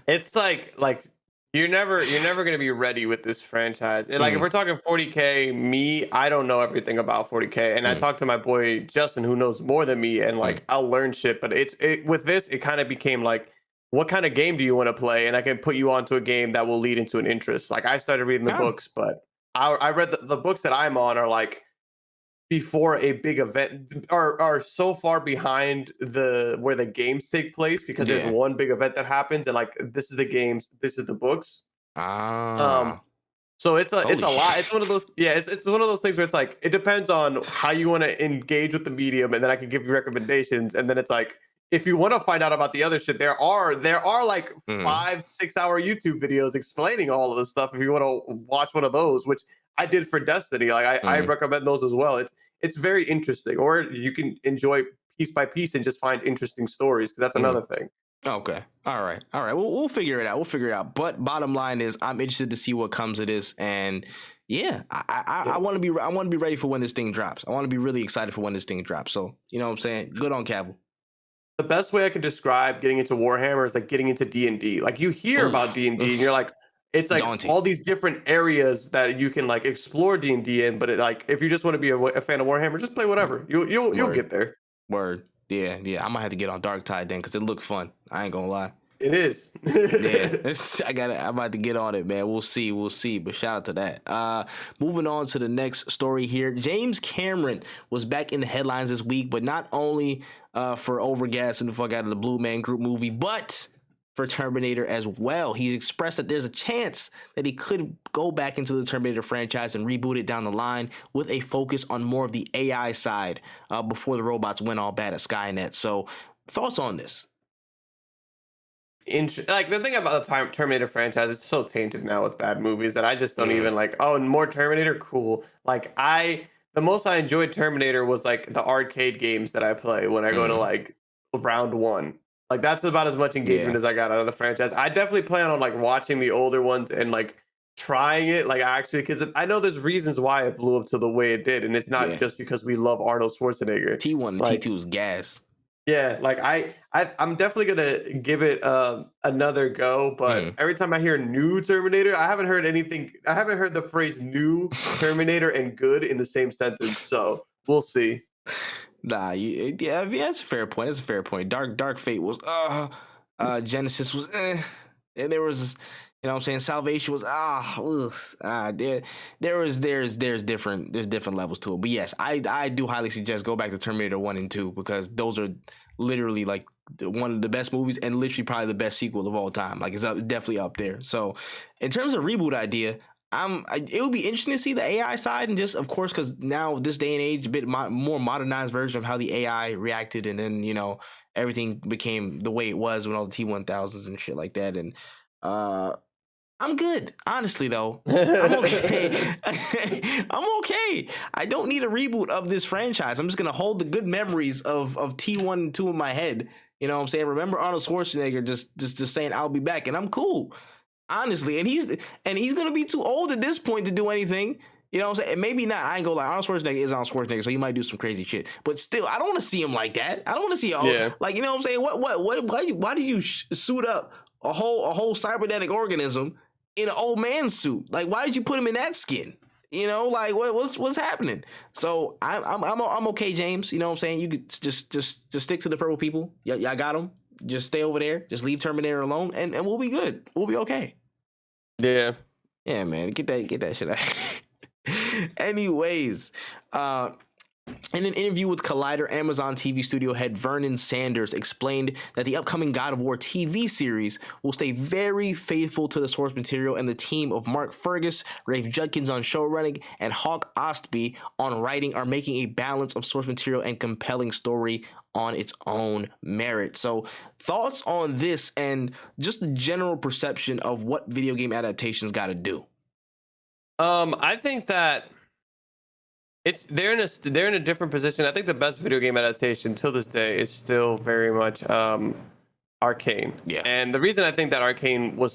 Speaker 2: It's like you're never gonna be ready with this franchise. And like if we're talking 40K, I don't know everything about 40K, and I talked to my boy Justin, who knows more than me, and like I'll learn shit. But with this, it kind of became like, what kind of game do you want to play? And I can put you onto a game that will lead into an interest. Like I started reading the books, but I read the books that I'm on are like before a big event, are so far behind where the games take place, because there's one big event that happens, and like this is the games, this is the books. So it's a lot. It's one of those, it's one of those things where it's like, it depends on how you want to engage with the medium, and then I can give you recommendations. And then it's like, if you want to find out about the other shit, there are like 5-6 hour YouTube videos explaining all of this stuff. If you want to watch one of those, which I did for Destiny, like I recommend those as well. It's very interesting, or you can enjoy piece by piece and just find interesting stories, because that's another thing.
Speaker 1: Okay. All right. We'll figure it out. But bottom line is, I'm interested to see what comes of this, and I want to be ready for when this thing drops. I want to be really excited for when this thing drops. So, you know what I'm saying? Good on Cavill.
Speaker 2: The best way I could describe getting into Warhammer is like getting into D&D. Like you hear about D&D and you're like, it's like daunting. All these different areas that you can like explore D&D in, but like if you just want to be a fan of Warhammer, just play whatever. You'll get there.
Speaker 1: Word. Yeah. I might have to get on Dark Tide then, because it looks fun. I ain't gonna lie.
Speaker 2: It is.
Speaker 1: I'm about to get on it, man. We'll see. But shout out to that. Moving on to the next story here. James Cameron was back in the headlines this week, but not only for overgassing the fuck out of the Blue Man Group movie, but for Terminator as well. He's expressed that there's a chance that he could go back into the Terminator franchise and reboot it down the line with a focus on more of the AI side before the robots went all bad at Skynet. So, thoughts on this?
Speaker 2: Like the thing about the Terminator franchise, it's so tainted now with bad movies that I just don't even like, oh, more Terminator, cool. Like the most I enjoyed Terminator was like the arcade games that I play when I go to like round 1. Like that's about as much engagement as I got out of the franchise. I definitely plan on like watching the older ones and like trying it, like actually, because I know there's reasons why it blew up to the way it did, and it's not just because we love Arnold Schwarzenegger.
Speaker 1: T1 and
Speaker 2: like,
Speaker 1: T2 is gas.
Speaker 2: Yeah, like I'm definitely gonna give it another go, but every time I hear new Terminator, I haven't heard the phrase new Terminator and good in the same sentence, so we'll see.
Speaker 1: Nah, that's a fair point. Dark Fate was Genesis was and there was, you know what I'm saying, Salvation was there's different levels to it. But yes, I do highly suggest go back to Terminator 1 and 2, because those are literally like one of the best movies and literally probably the best sequel of all time. Like it's definitely up there. So in terms of reboot idea, it would be interesting to see the AI side, and just of course, because now this day and age, a bit more modernized version of how the AI reacted, and then, you know, everything became the way it was when all the T1000s and shit like that. And I'm good, honestly though. I'm okay. I'm okay. I don't need a reboot of this franchise. I'm just gonna hold the good memories of T1 and 2 in my head. You know what I'm saying? Remember Arnold Schwarzenegger just saying I'll be back, and I'm cool. Honestly, and he's gonna be too old at this point to do anything. You know what I'm saying? And maybe not. I ain't gonna lie. Arnold Schwarzenegger is Arnold Schwarzenegger, so he might do some crazy shit. But still, I don't want to see him like that. I don't want to see like, you know what I'm saying? Why did you suit up a whole cybernetic organism in an old man suit? Like, why did you put him in that skin? You know, like what's happening? So I'm okay, James. You know what I'm saying? You could just stick to the purple people. Y'all got them. just stay over there, just leave Terminator alone, and we'll be good. We'll be okay.
Speaker 2: Yeah.
Speaker 1: Yeah, man, get that shit out. Anyways, in an interview with Collider, Amazon TV studio head Vernon Sanders explained that the upcoming God of War TV series will stay very faithful to the source material, and the team of Mark Fergus, Rafe Judkins on showrunning, and Hawk Ostby on writing are making a balance of source material and compelling story on its own merit. So, thoughts on this and just the general perception of what video game adaptations got to do?
Speaker 2: I think that they're in a different position. I think the best video game adaptation till this day is still very much Arcane.
Speaker 1: Yeah.
Speaker 2: And the reason I think that Arcane was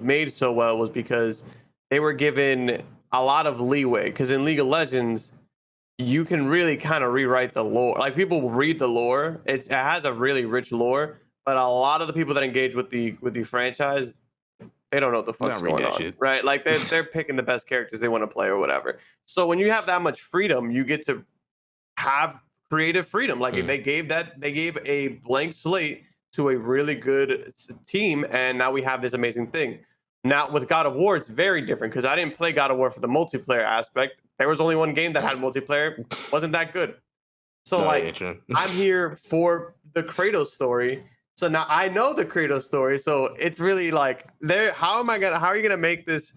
Speaker 2: made so well was because they were given a lot of leeway. Because in League of Legends, you can really kind of rewrite the lore. Like, people read the lore. It has a really rich lore, but a lot of the people that engage with the franchise, they don't know what the fuck's going on, shit. Right? Like, they're picking the best characters they want to play or whatever. So when you have that much freedom, you get to have creative freedom. Like, they gave a blank slate to a really good team, and now we have this amazing thing. Now with God of War, it's very different because I didn't play God of War for the multiplayer aspect. There was only one game that had multiplayer, wasn't that good. So I'm here for the Kratos story. So now I know the Kratos story. So it's really like, how are you gonna make this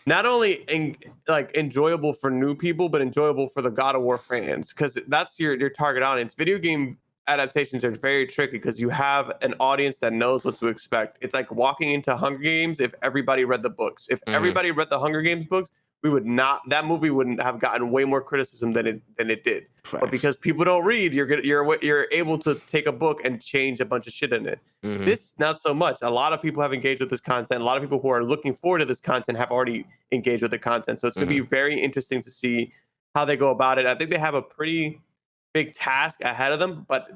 Speaker 2: not only enjoyable for new people, but enjoyable for the God of War fans? Because that's your target audience. Video game adaptations are very tricky because you have an audience that knows what to expect. It's like walking into Hunger Games if everybody read the books. If everybody read the Hunger Games books, that movie wouldn't have gotten way more criticism than it did. Facts. But because people don't read, you're able to take a book and change a bunch of shit in it. This, not so much. A lot of people have engaged with this content. A lot of people who are looking forward to this content have already engaged with the content. So it's going to be very interesting to see how they go about it. I think they have a pretty big task ahead of them, but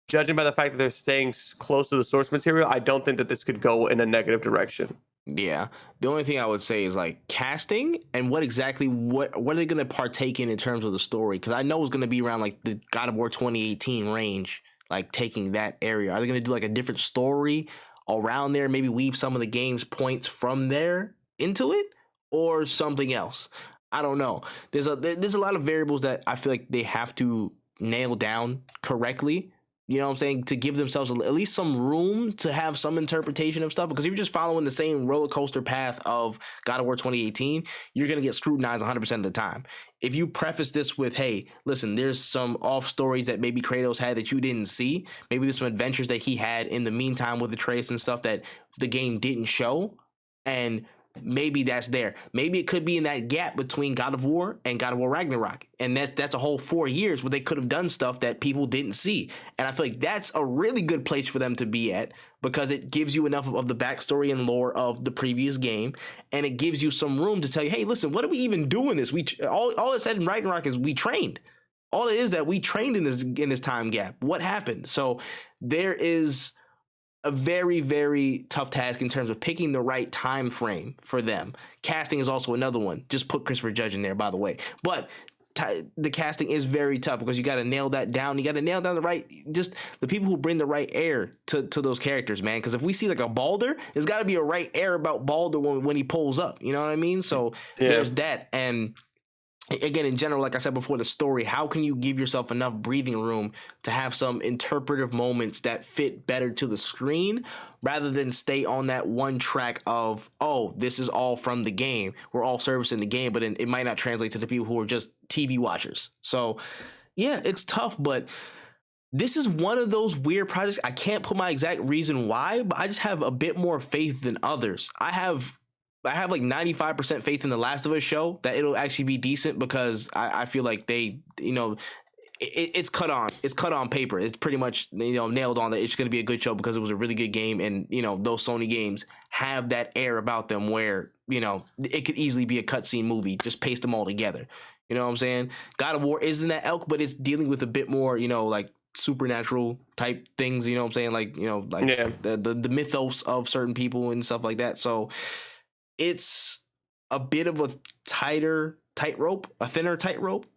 Speaker 2: judging by the fact that they're staying close to the source material, I don't think that this could go in a negative direction.
Speaker 1: Yeah, the only thing I would say is like casting and what are they going to partake in terms of the story? Because I know it's going to be around like the God of War 2018 range, like taking that area. Are they going to do like a different story around there? Maybe weave some of the game's points from there into it, or something else? I don't know. There's a lot of variables that I feel like they have to nail down correctly. You know what I'm saying? To give themselves at least some room to have some interpretation of stuff. Because if you're just following the same roller coaster path of God of War 2018, you're going to get scrutinized 100% of the time. If you preface this with, hey, listen, there's some off stories that maybe Kratos had that you didn't see. Maybe there's some adventures that he had in the meantime with Atreus and stuff that the game didn't show. And maybe that's there. Maybe it could be in that gap between God of War and God of War Ragnarok. And that's a whole 4 years where they could have done stuff that people didn't see. And I feel like that's a really good place for them to be at, because it gives you enough of the backstory and lore of the previous game. And it gives you some room to tell you, hey, listen, what are we even doing this? All it said in Ragnarok is we trained. All it is that we trained in this time gap. What happened? So there is a very, very tough task in terms of picking the right time frame for them. Casting is also another one. Just put Christopher Judge in there, by the way. But the casting is very tough because you got to nail that down. You got to nail down the people who bring the right air to those characters, man. Because if we see like a Baldur, there's got to be a right air about Baldur when he pulls up. You know what I mean? So there's that. And again, in general, like I said before, the story, how can you give yourself enough breathing room to have some interpretive moments that fit better to the screen rather than stay on that one track of, oh, this is all from the game. We're all servicing the game, but then it might not translate to the people who are just TV watchers. So, yeah, it's tough, but this is one of those weird projects. I can't put my exact reason why, but I just have a bit more faith than others. I have like 95% faith in the Last of Us show that it'll actually be decent, because I feel like they, it's cut on paper. It's pretty much, nailed on that it's going to be a good show because it was a really good game. And, those Sony games have that air about them where, it could easily be a cutscene movie. Just paste them all together. You know what I'm saying? God of War isn't that elk, but it's dealing with a bit more, like supernatural type things. You know what I'm saying? The mythos of certain people and stuff like that. So it's a bit of a thinner tightrope,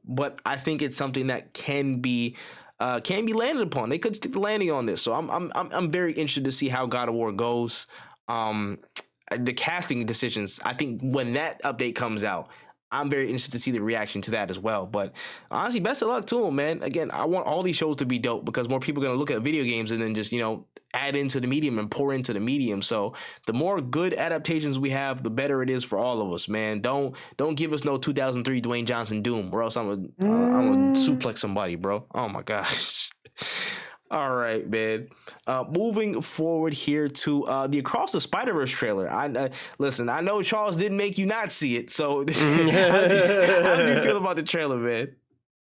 Speaker 1: but I think it's something that can be can be landed upon. They could stick the landing on this. So I'm very interested to see how God of War goes. The casting decisions, I think when that update comes out, I'm very interested to see the reaction to that as well. But honestly, best of luck to him, man. Again, I want all these shows to be dope because more people are going to look at video games and then just, add into the medium and pour into the medium. So the more good adaptations we have, the better it is for all of us, man. Don't give us no 2003 Dwayne Johnson Doom, or else I'm gonna suplex somebody, bro. Oh my gosh. All right, man. Moving forward here to the Across the Spider-Verse trailer. Listen, I know Charles didn't make you not see it. So how did you feel about the trailer, man?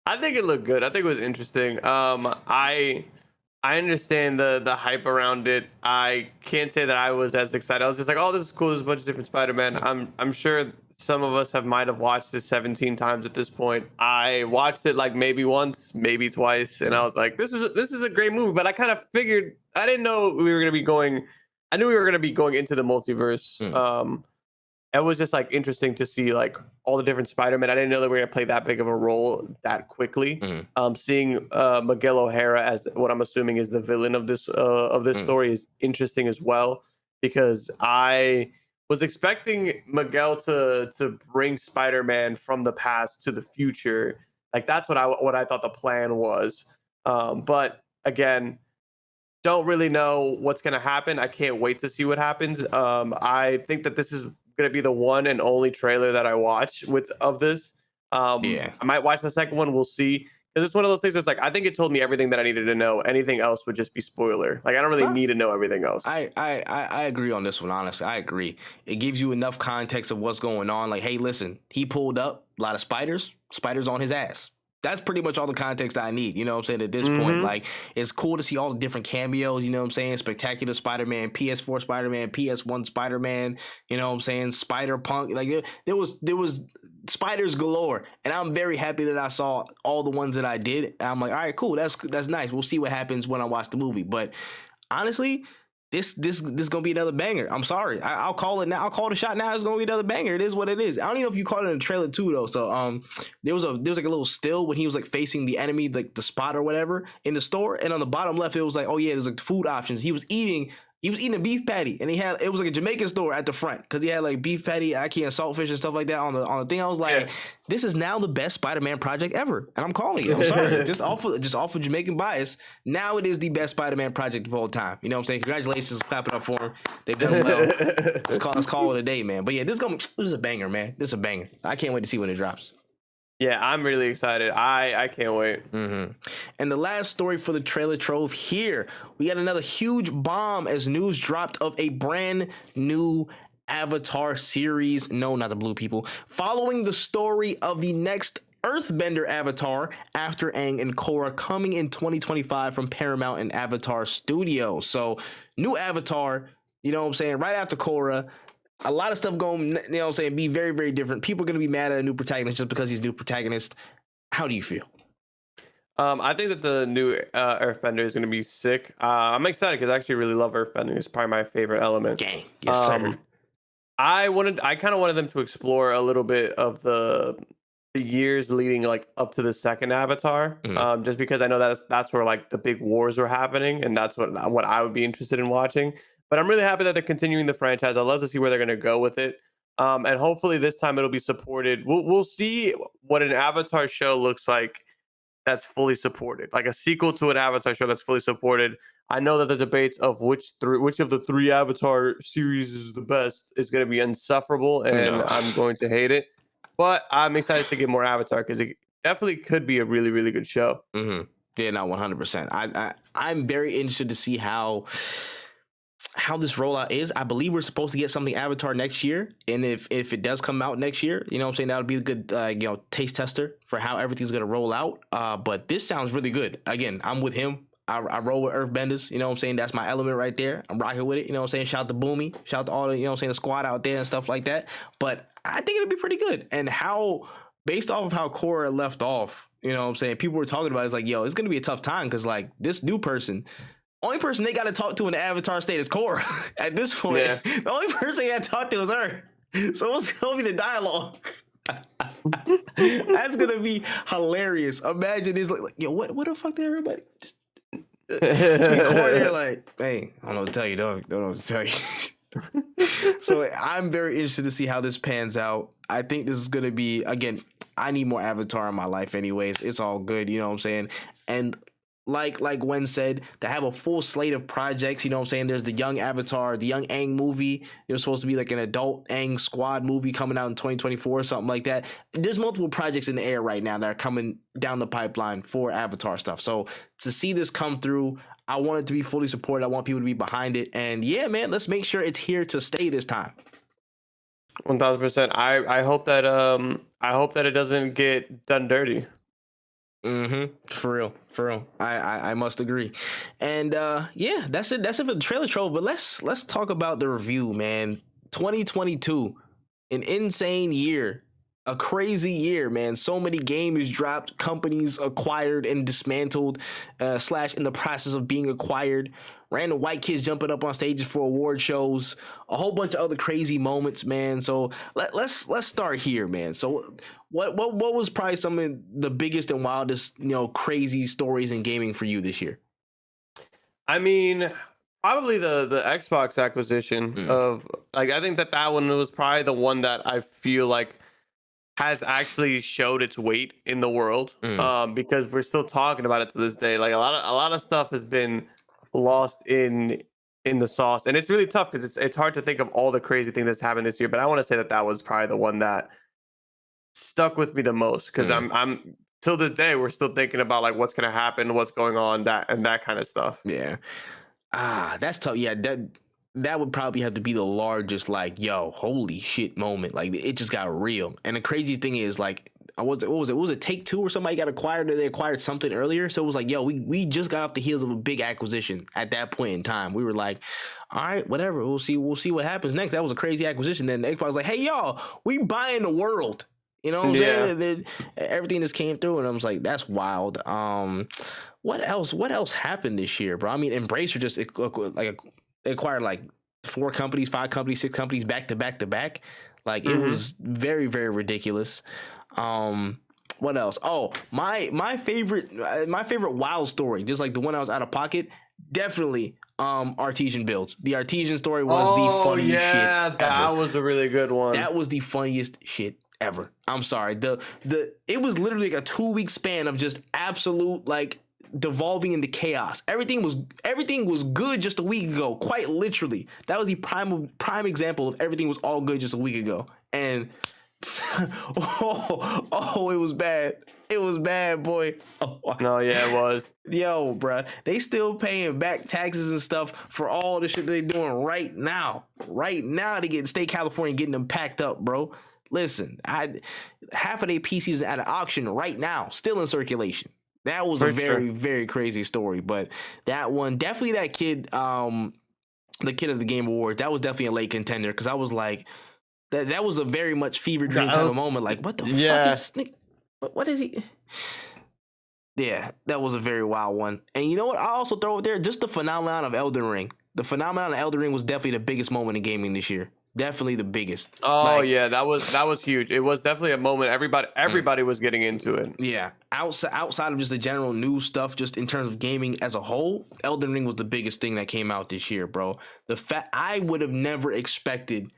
Speaker 2: I think it looked good. I think it was interesting. I understand the hype around it. I can't say that I was as excited. I was just like, oh, this is cool. There's a bunch of different Spider-Man. I'm sure some of us might have watched it 17 times at this point. I watched it like maybe once, maybe twice, and I was like, this is a great movie. But I kind of figured, I didn't know we were gonna be going. I knew we were gonna be going into the multiverse. It was just like interesting to see like all the different Spider-Man. I didn't know that we were gonna play that big of a role that quickly. Seeing Miguel O'Hara as what I'm assuming is the villain of this story is interesting as well, because I was expecting Miguel to bring Spider-Man from the past to the future. Like that's what I thought the plan was. But again, don't really know what's gonna happen. I can't wait to see what happens. I think that this is gonna be the one and only trailer that I watch of this. I might watch the second one. We'll see. Because it's one of those things where it's like, I think it told me everything that I needed to know. Anything else would just be spoiler. Like, I don't really need to know everything else.
Speaker 1: I agree on this one, honestly. I agree. It gives you enough context of what's going on. Like, hey, listen, he pulled up a lot of spiders on his ass. That's pretty much all the context I need, you know what I'm saying, at this point. Like, it's cool to see all the different cameos, you know what I'm saying? Spectacular Spider-Man, PS4 Spider-Man, PS1 Spider-Man, you know what I'm saying? Spider-Punk. Like, there was spiders galore. And I'm very happy that I saw all the ones that I did. And I'm like, all right, cool. That's nice. We'll see what happens when I watch the movie. But honestly, this gonna be another banger. I'm sorry. I'll call it now. I'll call the shot now. It's gonna be another banger. It is what it is. I don't even know if you caught it in the trailer too though. So there was like a little still when he was like facing the enemy, like the spot or whatever in the store, and on the bottom left it was like, oh yeah, there's like food options. He was eating a beef patty, and it was like a Jamaican store at the front because he had like beef patty, ackee, and saltfish and stuff like that on the thing. I was like, this is now the best Spider-Man project ever, and I'm calling it. I'm sorry, just off of Jamaican bias. Now it is the best Spider-Man project of all time. You know what I'm saying? Congratulations, clap it up for him. They've done well. Let's call it a day, man. But yeah, this is a banger, man. This is a banger. I can't wait to see when it drops.
Speaker 2: Yeah, I'm really excited. I can't wait.
Speaker 1: And the last story for the trailer trove here, we got another huge bomb as news dropped of a brand new Avatar series. No, not the blue people. Following the story of the next Earthbender Avatar after Aang and Korra, coming in 2025 from Paramount and Avatar Studios. So new Avatar, you know what I'm saying, right after Korra. A lot of stuff going, you know what I'm saying, be very, very different. People are going to be mad at a new protagonist just because he's a new protagonist. How do you feel?
Speaker 2: I think that the new Earthbender is going to be sick. I'm excited because I actually really love Earthbending. It's probably my favorite element.
Speaker 1: Gang. Yes, sir.
Speaker 2: I kind of wanted them to explore a little bit of the years leading like up to the second Avatar, just because I know that's where like the big wars are happening, and that's what I would be interested in watching. But I'm really happy that they're continuing the franchise. I'd love to see where they're going to go with it. And hopefully this time it'll be supported. We'll see what an Avatar show looks like that's fully supported. Like a sequel to an Avatar show that's fully supported. I know that the debates of which of the three Avatar series is the best is going to be insufferable, and I'm going to hate it. But I'm excited to get more Avatar because it definitely could be a really, really good show.
Speaker 1: Yeah, no, 100%. I'm very interested to see how this rollout is. I believe we're supposed to get something Avatar next year, and if it does come out next year, you know what I'm saying, that would be a good taste tester for how everything's gonna roll out. But this sounds really good. Again, I'm with him. I roll with Earthbenders, you know what I'm saying? That's my element right there. I'm rocking with it, you know what I'm saying? Shout out to Boomy, shout out to all the, you know what I'm saying, the squad out there and stuff like that. But I think it'll be pretty good. And based off of how Korra left off, you know what I'm saying, people were talking about it, it's like, yo, it's gonna be a tough time because like this new person, only person they got to talk to in the Avatar state is Korra at this point. Yeah. The only person they got to talk to is her. So what's going to be the dialogue? That's gonna be hilarious. Imagine this, like yo, what the fuck did everybody just be recording there like, hey, I don't know what to tell you, dog. Don't know what to tell you. So I'm very interested to see how this pans out. I think this is gonna be, again, I need more Avatar in my life anyways. It's all good, you know what I'm saying? And like Wen said, to have a full slate of projects, you know what I'm saying? There's the young Avatar, the young Aang movie. There's supposed to be like an adult Aang squad movie coming out in 2024 or something like that. There's multiple projects in the air right now that are coming down the pipeline for Avatar stuff. So to see this come through, I want it to be fully supported. I want people to be behind it. And yeah, man, let's make sure it's here to stay this time.
Speaker 2: 1000%. I hope that it doesn't get done dirty.
Speaker 1: For real. I must agree. And yeah, that's it for the trailer troll. But let's talk about the review, man. 2022, an insane year, a crazy year, man. So many games dropped, companies acquired and dismantled, / in the process of being acquired. Random white kids jumping up on stages for award shows, a whole bunch of other crazy moments, man. So let's start here, man. So what was probably some of the biggest and wildest, crazy stories in gaming for you this year?
Speaker 2: I mean, probably the Xbox acquisition of, like, I think that one was probably the one that I feel like has actually showed its weight in the world. Because we're still talking about it to this day. Like a lot of stuff has been lost in the sauce, and it's really tough because it's hard to think of all the crazy things that's happened this year. But I want to say that was probably the one that stuck with me the most, because I'm till this day we're still thinking about like what's gonna happen, what's going on, that kind of stuff.
Speaker 1: Yeah. That's tough. Yeah, that would probably have to be the largest, like, yo, holy shit moment. Like, it just got real. And the crazy thing is, like, what was it? Was it Take-Two or somebody got acquired, or they acquired something earlier? So it was like, yo, we just got off the heels of a big acquisition at that point in time. We were like, all right, whatever. We'll see what happens next. That was a crazy acquisition. Then Xbox was like, hey, y'all, we buying the world. You know what I'm saying? Then everything just came through, and I was like, that's wild. What else happened this year, bro? I mean, Embracer just acquired like 4 companies, 5 companies, 6 companies back to back to back. Like, it was very, very ridiculous. What else? Oh, my favorite wild story, just like the one I was out of pocket, definitely Artesian builds. The Artesian story was the funniest shit ever.
Speaker 2: That was a really good one.
Speaker 1: That was the funniest shit ever. I'm sorry. It was literally like a 2-week span of just absolute, like, devolving into chaos. Everything was good just a week ago, quite literally. That was the prime example of everything was all good just a week ago. And it was bad. It was bad, boy.
Speaker 2: No, yeah, it was.
Speaker 1: Yo, bruh, they still paying back taxes and stuff for all the shit they doing right now. Right now, they get State California getting them packed up, bro. Listen, half of their PCs at an auction right now, still in circulation. That was a very, very crazy story. But that one, definitely that kid, the kid of the Game Awards, that was definitely a late contender, because I was like, that was a very much fever dream type of moment. Like, what the fuck is this nigga? What is he? Yeah, that was a very wild one. And you know what? I also throw it there, just the phenomenon of Elden Ring. The phenomenon of Elden Ring was definitely the biggest moment in gaming this year. Definitely the biggest.
Speaker 2: Oh, like, yeah, that was huge. It was definitely a moment. Everybody was getting into it.
Speaker 1: Yeah, outside of just the general news stuff, just in terms of gaming as a whole, Elden Ring was the biggest thing that came out this year, bro. The fact I would have never expected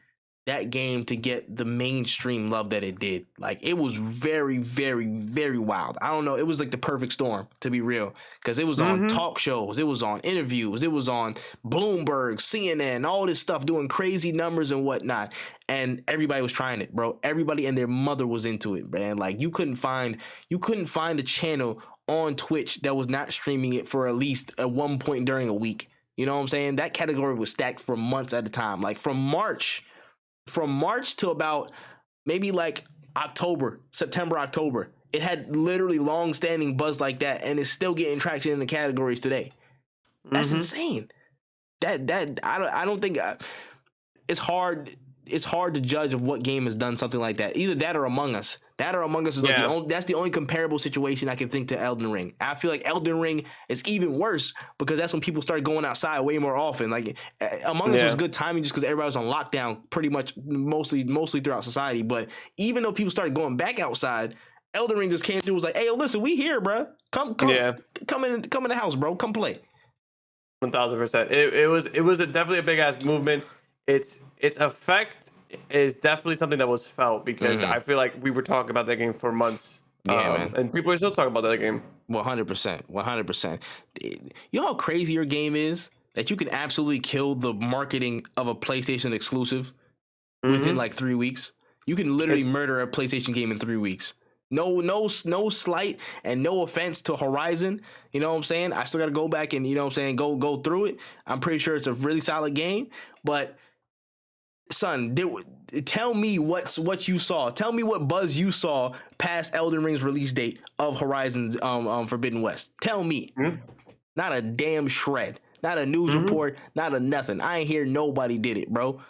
Speaker 1: that game to get the mainstream love that it did. Like, it was very, very, very wild. I don't know. It was like the perfect storm, to be real, because it was on talk shows, it was on interviews, it was on Bloomberg, CNN, all this stuff, doing crazy numbers and whatnot. And everybody was trying it, bro. Everybody and their mother was into it, man. Like, you couldn't find a channel on Twitch that was not streaming it for at least at one point during a week. You know what I'm saying? That category was stacked for months at a time. Like, from March to about maybe like September, October, it had literally long-standing buzz like that, and it's still getting traction in the categories today. That's insane. That I don't think it's hard it's hard to judge of what game has done something like that. Either that or Among Us. That or Among Us is like that's the only comparable situation I can think to Elden Ring. I feel like Elden Ring is even worse because that's when people started going outside way more often. Like Among Us was good timing just because everybody was on lockdown pretty much mostly throughout society. But even though people started going back outside, Elden Ring just came through and was like, hey, listen, we here, bro. Come in the house, bro. Come play.
Speaker 2: 1000%. It was definitely a big ass movement. Its effect is definitely something that was felt because I feel like we were talking about that game for months. Man. And people are still talking about that game.
Speaker 1: 100%. You know how crazy your game is? That you can absolutely kill the marketing of a PlayStation exclusive within like 3 weeks. You can literally murder a PlayStation game in 3 weeks. No slight and no offense to Horizon. You know what I'm saying? I still got to go back and, you know what I'm saying, go through it. I'm pretty sure it's a really solid game, but son, tell me what you saw. Tell me what buzz you saw past Elden Ring's release date of Horizon's Forbidden West. Tell me. Not a damn shred. Not a news report. Not a nothing. I ain't hear nobody did it, bro.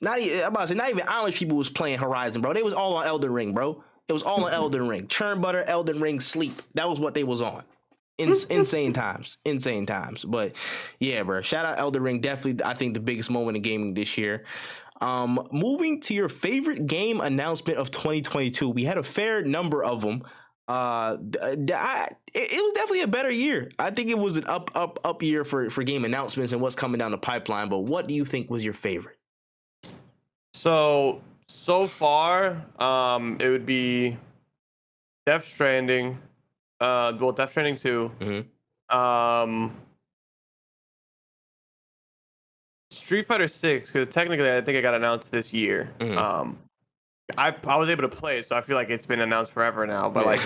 Speaker 1: Not even Amish people was playing Horizon, bro. They was all on Elden Ring, bro. It was all on Elden Ring. Churn butter, Elden Ring, sleep. That was what they was on. Insane times. But yeah, bro. Shout out Elden Ring. Definitely, I think the biggest moment in gaming this year. Moving to your favorite game announcement of 2022. We had a fair number of them. It was definitely a better year. I think it was an up year for game announcements and what's coming down the pipeline. But what do you think was your favorite?
Speaker 2: So far, it would be Death Stranding. Death Stranding 2. Street Fighter 6, because technically I think it got announced this year. I was able to play it, so I feel like it's been announced forever now. But like,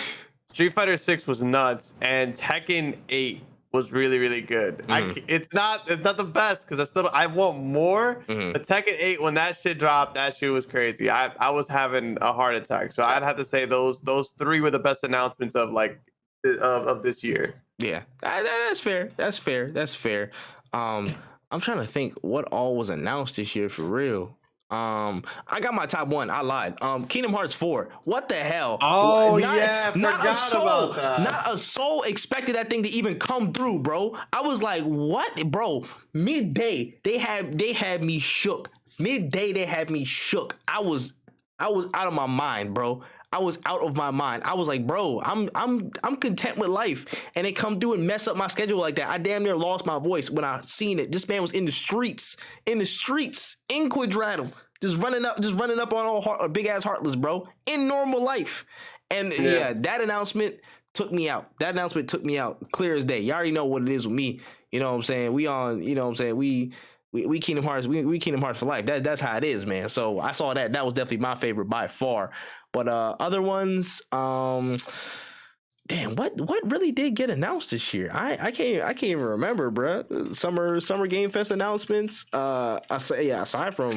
Speaker 2: Street Fighter 6 was nuts, and Tekken 8 was really, really good. It's not the best because I want more. But Tekken 8, when that shit dropped, that shit was crazy. I was having a heart attack. So I'd have to say those three were the best announcements of like of this year.
Speaker 1: Yeah, that's fair. I'm trying to think what all was announced this year for real. I got my top one. I lied. Kingdom Hearts 4. What the hell?
Speaker 2: Oh,
Speaker 1: not a soul.
Speaker 2: about that.
Speaker 1: Not a soul expected that thing to even come through, bro. I was like, what, bro? Midday, they had me shook. I was out of my mind, bro. I was out of my mind. I was like, bro, I'm content with life, and they come through and mess up my schedule like that. I damn near lost my voice when I seen it. This man was in the streets, in Quadratum, just running up on all big ass Heartless, bro, in normal life. And yeah, that announcement took me out. Clear as day. You already know what it is with me. You know what I'm saying? We on, you know what I'm saying? We Kingdom Hearts, we Kingdom Hearts for life. That's how it is, man. So I saw that. That was definitely my favorite by far. But other ones, damn, what really did get announced this year? I can't even remember, bro. Summer Game Fest announcements. Aside from,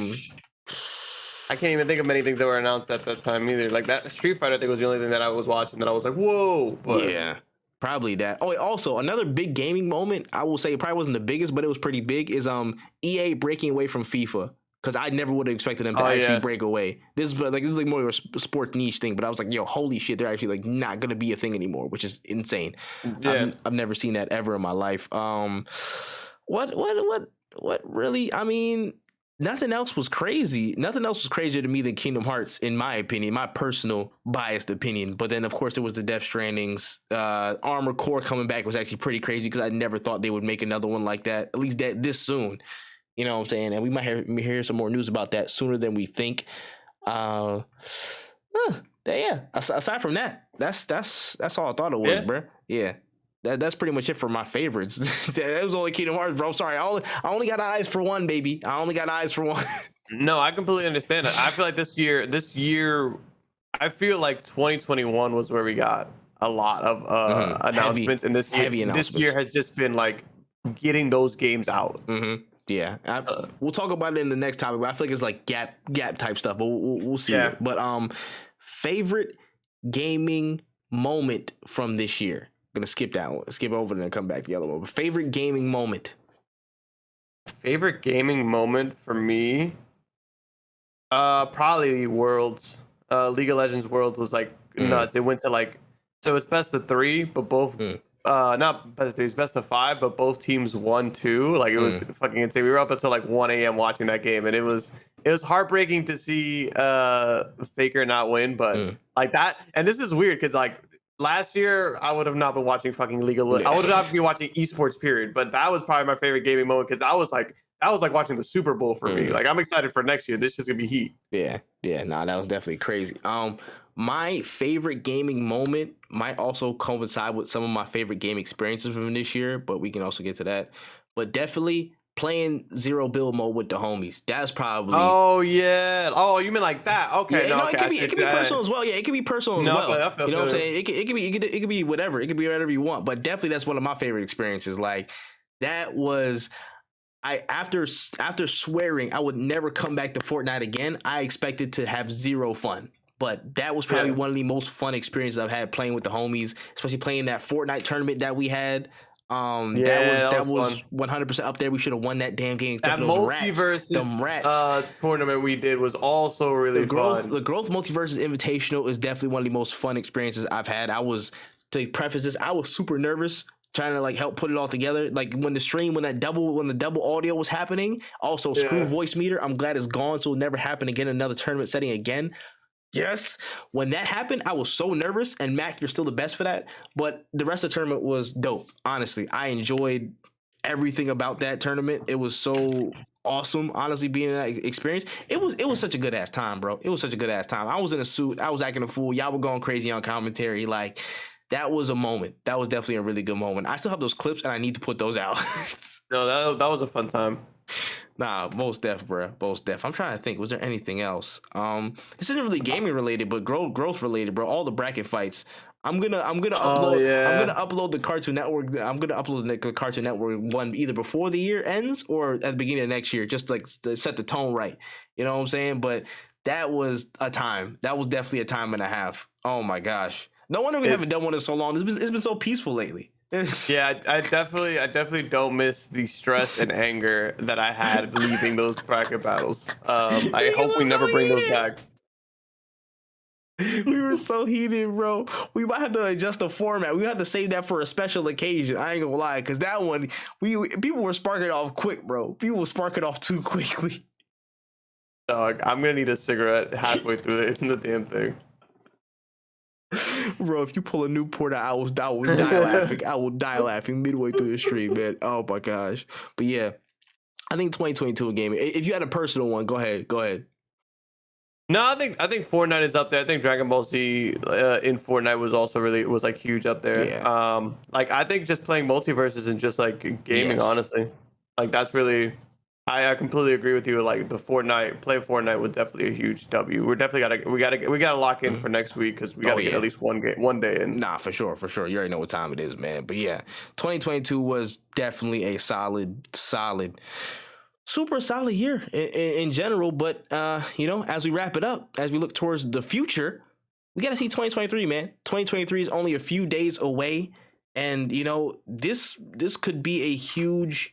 Speaker 2: I can't even think of many things that were announced at that time either. Like that Street Fighter, I think was the only thing that I was watching that I was like, whoa. But
Speaker 1: yeah. Probably that. Oh, also another big gaming moment. I will say it probably wasn't the biggest, but it was pretty big. Is EA breaking away from FIFA, because I never would have expected them to actually break away. This is like more of a sport niche thing, but I was like, yo, holy shit, they're actually like not gonna be a thing anymore, which is insane. Yeah. I've never seen that ever in my life. What really? I mean, nothing else was crazy. Nothing else was crazier to me than Kingdom Hearts, in my opinion, my personal biased opinion. But then, of course, there was the Death Strandings. Armored Core coming back was actually pretty crazy because I never thought they would make another one like that, at least this soon. You know what I'm saying? And we might hear some more news about that sooner than we think. Yeah. Aside from that, that's all I thought it was, bro. Yeah. That's pretty much it for my favorites. That was only Kingdom Hearts, bro. Sorry, I only got eyes for one, baby. I only got eyes for one.
Speaker 2: No, I completely understand it. I feel like this year, I feel like 2021 was where we got a lot of announcements, and this year has just been like getting those games out.
Speaker 1: Yeah, we'll talk about it in the next topic. But I feel like it's like gap type stuff, but we'll see. Yeah. But favorite gaming moment from this year. Gonna skip that one. Skip over and then come back to the other one. But favorite gaming moment.
Speaker 2: Favorite gaming moment for me Probably Worlds. League of Legends Worlds was like nuts. It went to like, so it's best of 3, but both not best of 3, it's best of 5, but both teams won 2. Like it was fucking insane. We were up until like 1 a.m. watching that game, and it was heartbreaking to see Faker not win, but like that. And this is weird because like last year I would have not been watching fucking League of Legends. I would not be watching esports period, but that was probably my favorite gaming moment because I was like watching the Super Bowl for me. Like I'm excited for next year. This is gonna be heat.
Speaker 1: Yeah, nah, that was definitely crazy. My favorite gaming moment might also coincide with some of my favorite game experiences from this year, but we can also get to that. But definitely playing zero build mode with the homies. That's probably.
Speaker 2: Oh yeah. Oh, you mean like that? Okay.
Speaker 1: Yeah,
Speaker 2: no, okay,
Speaker 1: it can be personal as well. Yeah, it can be personal as well.
Speaker 2: I feel
Speaker 1: you know what I'm saying? It could be whatever. It could be whatever you want. But definitely that's one of my favorite experiences. Like that was. After swearing I would never come back to Fortnite again, I expected to have zero fun. But that was probably one of the most fun experiences I've had playing with the homies, especially playing that Fortnite tournament that we had. That was 100% up there. We should have won that damn game.
Speaker 2: That multiverse tournament we did was also really fun.
Speaker 1: The Growth Multiverses Invitational is definitely one of the most fun experiences I've had. To preface this, I was super nervous trying to like help put it all together. Like when the double audio was happening, also screw voice meter. I'm glad it's gone, so it'll never happen again in another tournament setting again. Yes. When that happened, I was so nervous, and Mac, you're still the best for that. But the rest of the tournament was dope. Honestly, I enjoyed everything about that tournament. It was so awesome, honestly, being in that experience. It was such a good ass time, bro. It was such a good ass time. I was in a suit. I was acting a fool. Y'all were going crazy on commentary. Like, that was a moment. That was definitely a really good moment. I still have those clips, and I need to put those out.
Speaker 2: No, that was a fun time.
Speaker 1: Nah, most def, bro. Most def. I'm trying to think. Was there anything else? This isn't really gaming related, but growth related, bro. All the bracket fights. I'm gonna upload. I'm gonna upload the Cartoon Network. I'm gonna upload the Cartoon Network one either before the year ends or at the beginning of next year, just like to set the tone right. You know what I'm saying? But that was a time. That was definitely a time and a half. Oh my gosh. No wonder we haven't done one in so long. It's been so peaceful lately.
Speaker 2: Yeah, I definitely don't miss the stress and anger that I had leaving those bracket battles. I hope we never bring those back.
Speaker 1: We were so heated, bro. We might have to adjust the format. We have to save that for a special occasion. I ain't gonna lie, because that one, people were sparking off quick, bro. People were sparking off too quickly.
Speaker 2: Dog, I'm gonna need a cigarette halfway through the damn thing.
Speaker 1: Bro, if you pull a Newport out, I will die laughing. I will die laughing midway through the stream, man. Oh my gosh. But yeah, I think 2022 in gaming. If you had a personal one, go ahead.
Speaker 2: No, I think Fortnite is up there. I think Dragon Ball Z in Fortnite was also was like huge up there.
Speaker 1: Yeah.
Speaker 2: Like I think just playing multiverses and just like gaming, honestly, like that's really. I completely agree with you. Like playing Fortnite was definitely a huge W. We're definitely we gotta lock in for next week because we gotta get at least one day in.
Speaker 1: Nah, for sure. You already know what time it is, man. But yeah, 2022 was definitely a solid, super solid year in general. But as we wrap it up, as we look towards the future, we gotta see 2023, man. 2023 is only a few days away. And, this could be a huge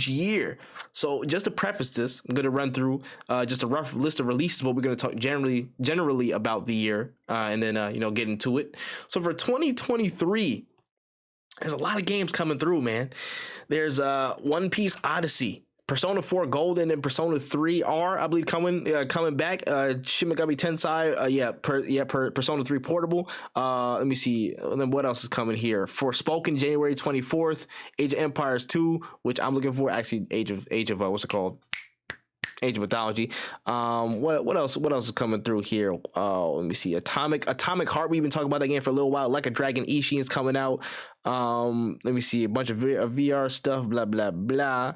Speaker 1: year. So just to preface this, I'm going to run through just a rough list of releases, but we're going to talk generally about the year and then, get into it. So for 2023, there's a lot of games coming through, man. There's One Piece Odyssey, Persona 4 Golden, and Persona 3 R, I believe, coming back. Shin Megami Tensei, Persona 3 Portable. Let me see. And then what else is coming here? Forspoken, January 24th. Age of Empires 2, which I'm looking for. Actually, Age of what's it called? Age of Mythology. What else is coming through here? Let me see. Atomic Heart. We've been talking about that game for a little while. Like a Dragon Ishin is coming out. Let me see. A bunch of VR stuff. Blah blah blah.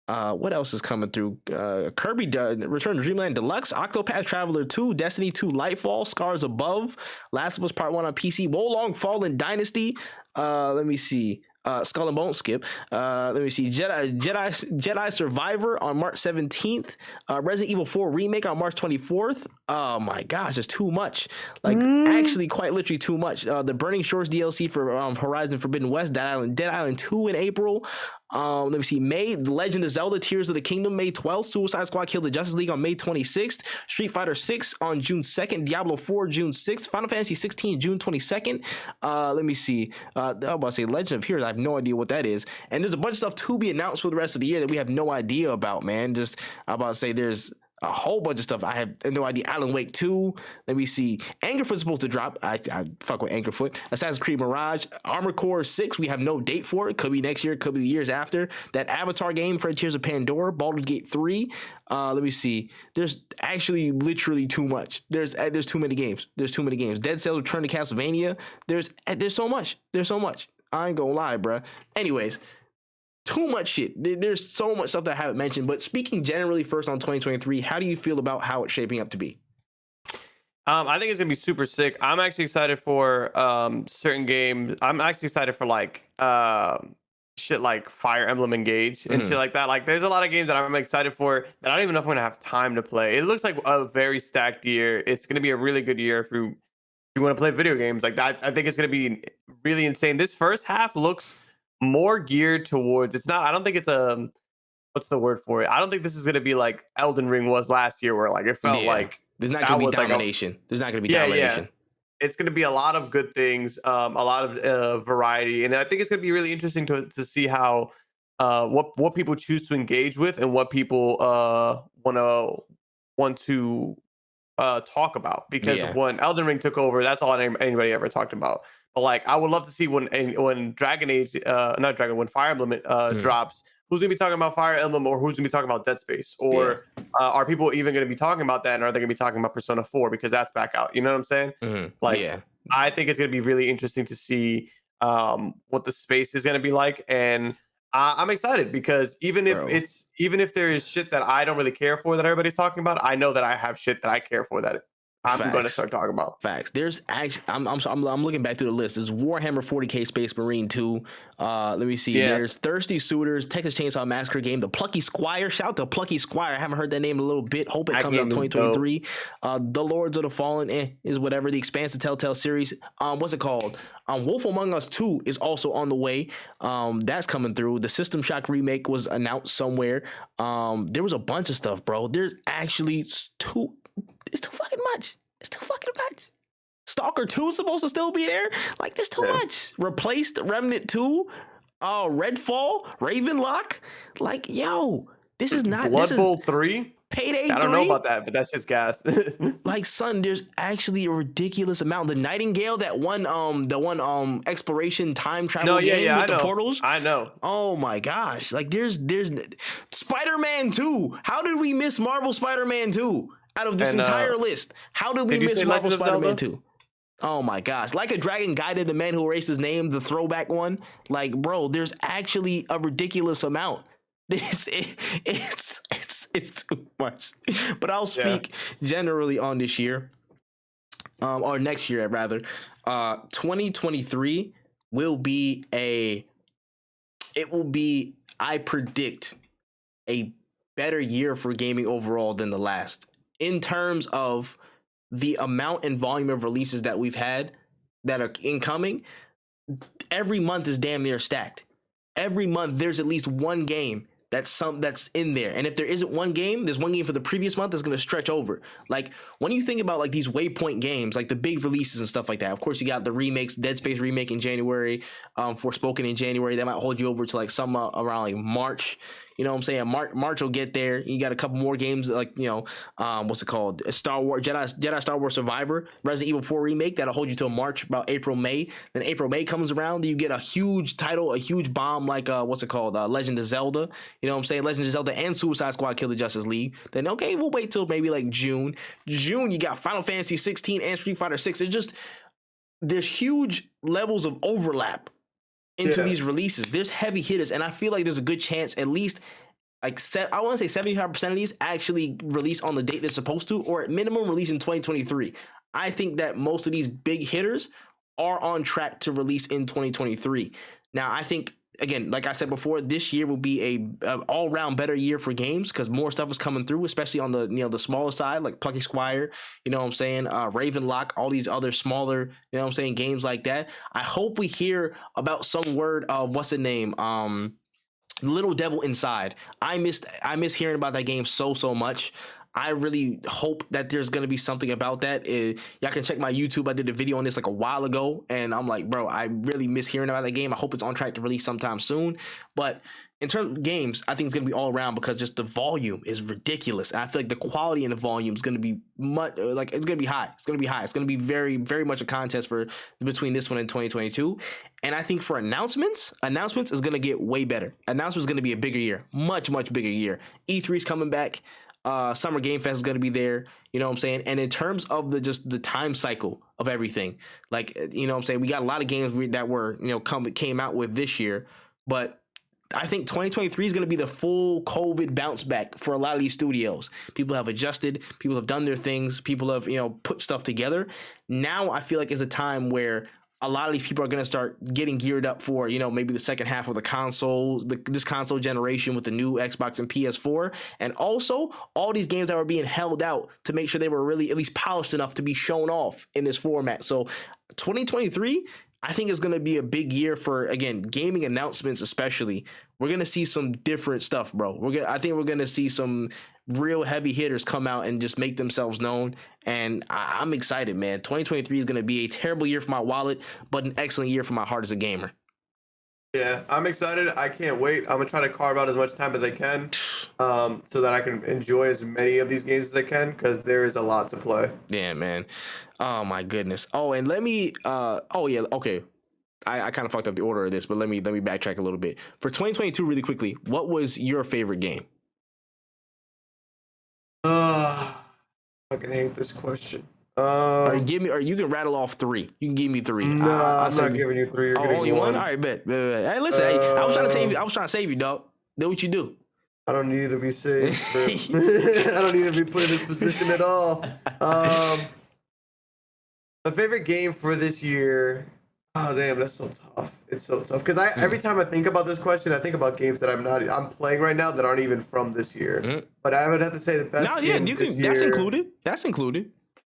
Speaker 1: What else is coming through? Kirby Return to Dreamland Deluxe, Octopath Traveler 2, Destiny 2 Lightfall, Scars Above, Last of Us Part 1 on PC, Wolong Fallen Dynasty. Let me see. Skull and Bones skip. Let me see. Jedi Survivor on March 17th. Resident Evil 4 Remake on March 24th. Oh my gosh, it's too much. Like actually quite literally too much. The Burning Shores DLC for Horizon Forbidden West, Dead Island 2 in April. Let me see. May, The Legend of Zelda: Tears of the Kingdom, May 12th. Suicide Squad: Kill the Justice League on May 26th. Street Fighter 6 on June 2nd. Diablo 4 June 6th. Final Fantasy 16 June 22nd. Let me see. I was about to say Legend of Heroes. I have no idea what that is. And there's a bunch of stuff to be announced for the rest of the year that we have no idea about, man. I'm about to say there's a whole bunch of stuff I have no idea. Alan Wake 2. Let me see. Angerfoot's supposed to drop. I fuck with Angerfoot. Assassin's Creed Mirage. Armored Core 6. We have no date for it. Could be next year. Could be the years after. That Avatar game, Frontiers of Pandora. Baldur's Gate 3. Let me see. There's actually literally too much. There's too many games. There's too many games. Dead Cells: Return to Castlevania. There's so much. There's so much. I ain't gonna lie, bruh. Anyways, too much shit. There's so much stuff that I haven't mentioned. But speaking generally first on 2023, how do you feel about how it's shaping up to be?
Speaker 2: I think it's gonna be super sick. I'm actually excited for certain games. I'm actually excited for like shit like Fire Emblem Engage and shit like that. Like there's a lot of games that I'm excited for that I don't even know if I'm gonna have time to play. It looks like a very stacked year. It's gonna be a really good year if you want to play video games like that. I think it's gonna be really insane. This first half looks more geared towards, it's not, I don't think it's what's the word for it? I don't think this is going to be like Elden Ring was last year where like it felt like
Speaker 1: there's not going to be domination. There's not going to be domination.
Speaker 2: Yeah. It's going to be a lot of good things, a lot of variety. And I think it's going to be really interesting to see how what people choose to engage with and what people want to talk about, because when Elden Ring took over, that's all anybody ever talked about. But like, I would love to see when Dragon Age, when Fire Emblem drops, who's gonna be talking about Fire Emblem, or who's gonna be talking about Dead Space, or are people even gonna be talking about that, and are they gonna be talking about Persona 4 because that's back out? You know what I'm saying? I think it's gonna be really interesting to see what the space is gonna be like, and I'm excited because even if there is shit that I don't really care for that everybody's talking about, I know that I have shit that I care for that I'm going to start talking about.
Speaker 1: Facts. There's actually, I'm looking back through the list. There's Warhammer 40K Space Marine 2. Let me see. Yeah. There's Thirsty Suitors, Texas Chainsaw Massacre game, The Plucky Squire. Shout out to Plucky Squire. I haven't heard that name in a little bit. Hope it comes out 2023. The Lords of the Fallen is whatever. The Expanse Telltale series. What's it called? Wolf Among Us 2 is also on the way. That's coming through. The System Shock remake was announced somewhere. There was a bunch of stuff, bro. There's actually it's too fucking much. It's too fucking much. Stalker 2 is supposed to still be there. Like, there's too much. Replaced Remnant 2. Redfall. Ravenlock. Like, yo, this is not
Speaker 2: Blood Bowl 3.
Speaker 1: Payday 3.
Speaker 2: I don't know about that, but that's just gas.
Speaker 1: Like, son, there's actually a ridiculous amount. The Nightingale, that one exploration time travel game with the portals.
Speaker 2: I know.
Speaker 1: Oh my gosh. Like, there's Spider-Man 2. How did we miss Marvel Spider-Man 2 out of this entire list? How did we miss Marvel Spider-Man 2? Oh my gosh. Like a Dragon Guided the Man Who Erased His Name, the throwback one. Like, bro, there's actually a ridiculous amount. It's too much. But I'll speak generally on this year, or next year rather. 2023 will be I predict, a better year for gaming overall than the last, in terms of the amount and volume of releases that we've had that are incoming. Every month is damn near stacked. Every month there's at least one game that's in there. And if there isn't one game, there's one game for the previous month that's going to stretch over. Like, when you think about like these waypoint games, like the big releases and stuff like that, of course you got the remakes, Dead Space remake in January, Forspoken in January. That might hold you over to like some around like March. You know what I'm saying? March will get there. You got a couple more games like, what's it called? Star Wars, Jedi Star Wars Survivor, Resident Evil 4 remake. That'll hold you till March, about April, May. Then April, May comes around. Then you get a huge title, a huge bomb like, what's it called? Legend of Zelda. You know what I'm saying? Legend of Zelda and Suicide Squad Kill the Justice League. Then, okay, we'll wait till maybe like June. June, you got Final Fantasy 16 and Street Fighter 6. There's huge levels of overlap into these releases. There's heavy hitters, and I feel like there's a good chance at least like I want to say 75% of these actually release on the date they're supposed to, or at minimum release in 2023. I think that most of these big hitters are on track to release in 2023. Now, I think, again, like I said before, this year will be a all-round better year for games because more stuff is coming through, especially on the the smaller side, like Plucky Squire, you know what I'm saying, Ravenlock, all these other smaller, you know what I'm saying, games like that. I hope we hear about some word of what's the name, Little Devil Inside. I miss hearing about that game so much. I really hope that there's gonna be something about that. Y'all can check my YouTube. I did a video on this like a while ago, and I'm like, bro, I really miss hearing about that game. I hope it's on track to release sometime soon. But in terms of games, I think it's gonna be all around because just the volume is ridiculous. And I feel like the quality in the volume is gonna be it's gonna be high. It's gonna be high. It's gonna be very much a contest for between this one and 2022. And I think for announcements is gonna get way better. Announcements is gonna be a bigger year, much bigger year. E3's coming back. Summer Game Fest is going to be there, you know what I'm saying? And in terms of the time cycle of everything, like, you know what I'm saying, we got a lot of games that were, you know, came out with this year, but I think 2023 is going to be the full COVID bounce back for a lot of these studios. People have adjusted, people have done their things, people have, you know, put stuff together. Now I feel like it's a time where a lot of these people are going to start getting geared up for, you know, maybe the second half of the consoles, this console generation with the new Xbox and PS4. And also all these games that were being held out to make sure they were really at least polished enough to be shown off in this format. So 2023, I think is going to be a big year for, again, gaming announcements, especially. We're going to see some different stuff, bro. I think we're going to see some real heavy hitters come out and just make themselves known. And I'm excited, man. 2023 is going to be a terrible year for my wallet, but an excellent year for my heart as a gamer.
Speaker 3: Yeah, I'm excited. I can't wait. I'm going to try to carve out as much time as I can so that I can enjoy as many of these games as I can, because there is a lot to play.
Speaker 1: Yeah, man. Oh, my goodness. Oh, and let me... okay. I kind of fucked up the order of this, but let me backtrack a little bit. For 2022, really quickly, what was your favorite game?
Speaker 3: Fucking hate this question.
Speaker 1: Or you can rattle off 3. You can give me 3.
Speaker 3: No, I'm not giving you 3. You're
Speaker 1: only one. All right, bet. Hey, listen, I was trying to save you. I was trying to save you, dog. Do what you do.
Speaker 3: I don't need to be saved. I don't need to be put in this position at all. My favorite game for this year. Oh damn, that's so tough. It's so tough because every time I think about this question, I think about games that I'm playing right now that aren't even from this year. Mm-hmm. But I would have to say the best. No, yeah, this year,
Speaker 1: That's included.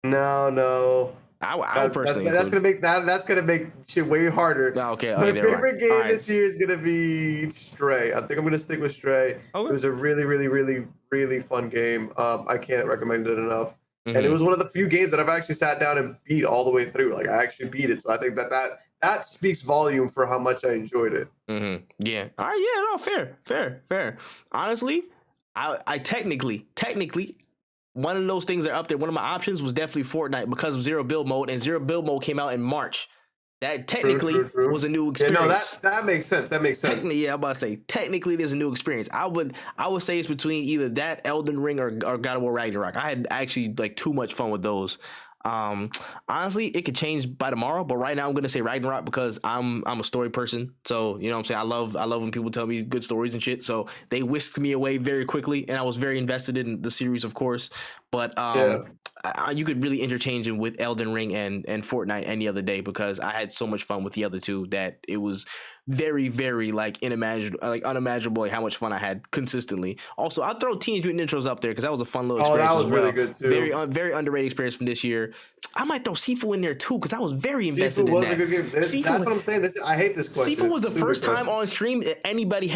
Speaker 3: No.
Speaker 1: I would personally.
Speaker 3: That's gonna make shit way harder.
Speaker 1: Okay.
Speaker 3: My favorite game this year is gonna be Stray. I think I'm gonna stick with Stray. Okay. It was a really fun game. I can't recommend it enough. Mm-hmm. And it was one of the few games that I've actually sat down and beat all the way through. Like I actually beat it. So I think that speaks volume for how much I enjoyed it.
Speaker 1: Mm-hmm. Yeah. All right. Yeah. No. Fair. Honestly, I technically one of those things that are up there. One of my options was definitely Fortnite because of Zero Build Mode, and Zero Build Mode came out in March. That technically was a new experience.
Speaker 3: Yeah, no, that makes sense.
Speaker 1: Technically, yeah, I'm about to say technically there's a new experience. I would say it's between either that, Elden Ring, or God of War Ragnarok. I had actually like too much fun with those. Honestly, it could change by tomorrow, but right now I'm gonna say Ragnarok because I'm a story person. So you know what I'm saying, I love when people tell me good stories and shit. So they whisked me away very quickly, and I was very invested in the series, of course. But you could really interchange them with Elden Ring and Fortnite any other day because I had so much fun with the other two that it was very like unimaginable how much fun I had consistently. Also, I'll throw Teenage Mutant Ninja up there because that was a fun little experience.
Speaker 3: Oh, that was really good too.
Speaker 1: Very underrated experience from this year. I might throw Sifu in there too because I was very invested in that.
Speaker 3: Sifu was a good game. That's what I'm saying. I hate this question.
Speaker 1: Sifu was the first time on stream that anybody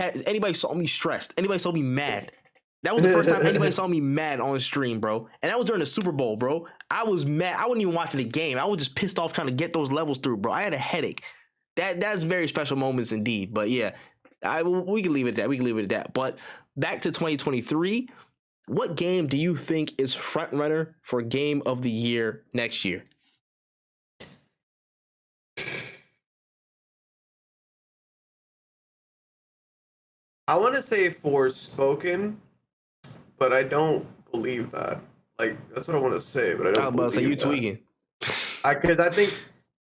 Speaker 1: saw me stressed. Anybody saw me mad. That was the first time anybody saw me mad on stream, bro. And that was during the Super Bowl, bro. I was mad. I wasn't even watching the game. I was just pissed off trying to get those levels through, bro. I had a headache. That's very special moments indeed. But yeah, we can leave it at that. But back to 2023, what game do you think is front runner for Game of the Year next year?
Speaker 3: I want to say Forspoken, but I don't believe that. Like that's what I want to say, but I don't.
Speaker 1: So you tweaking?
Speaker 3: Because I think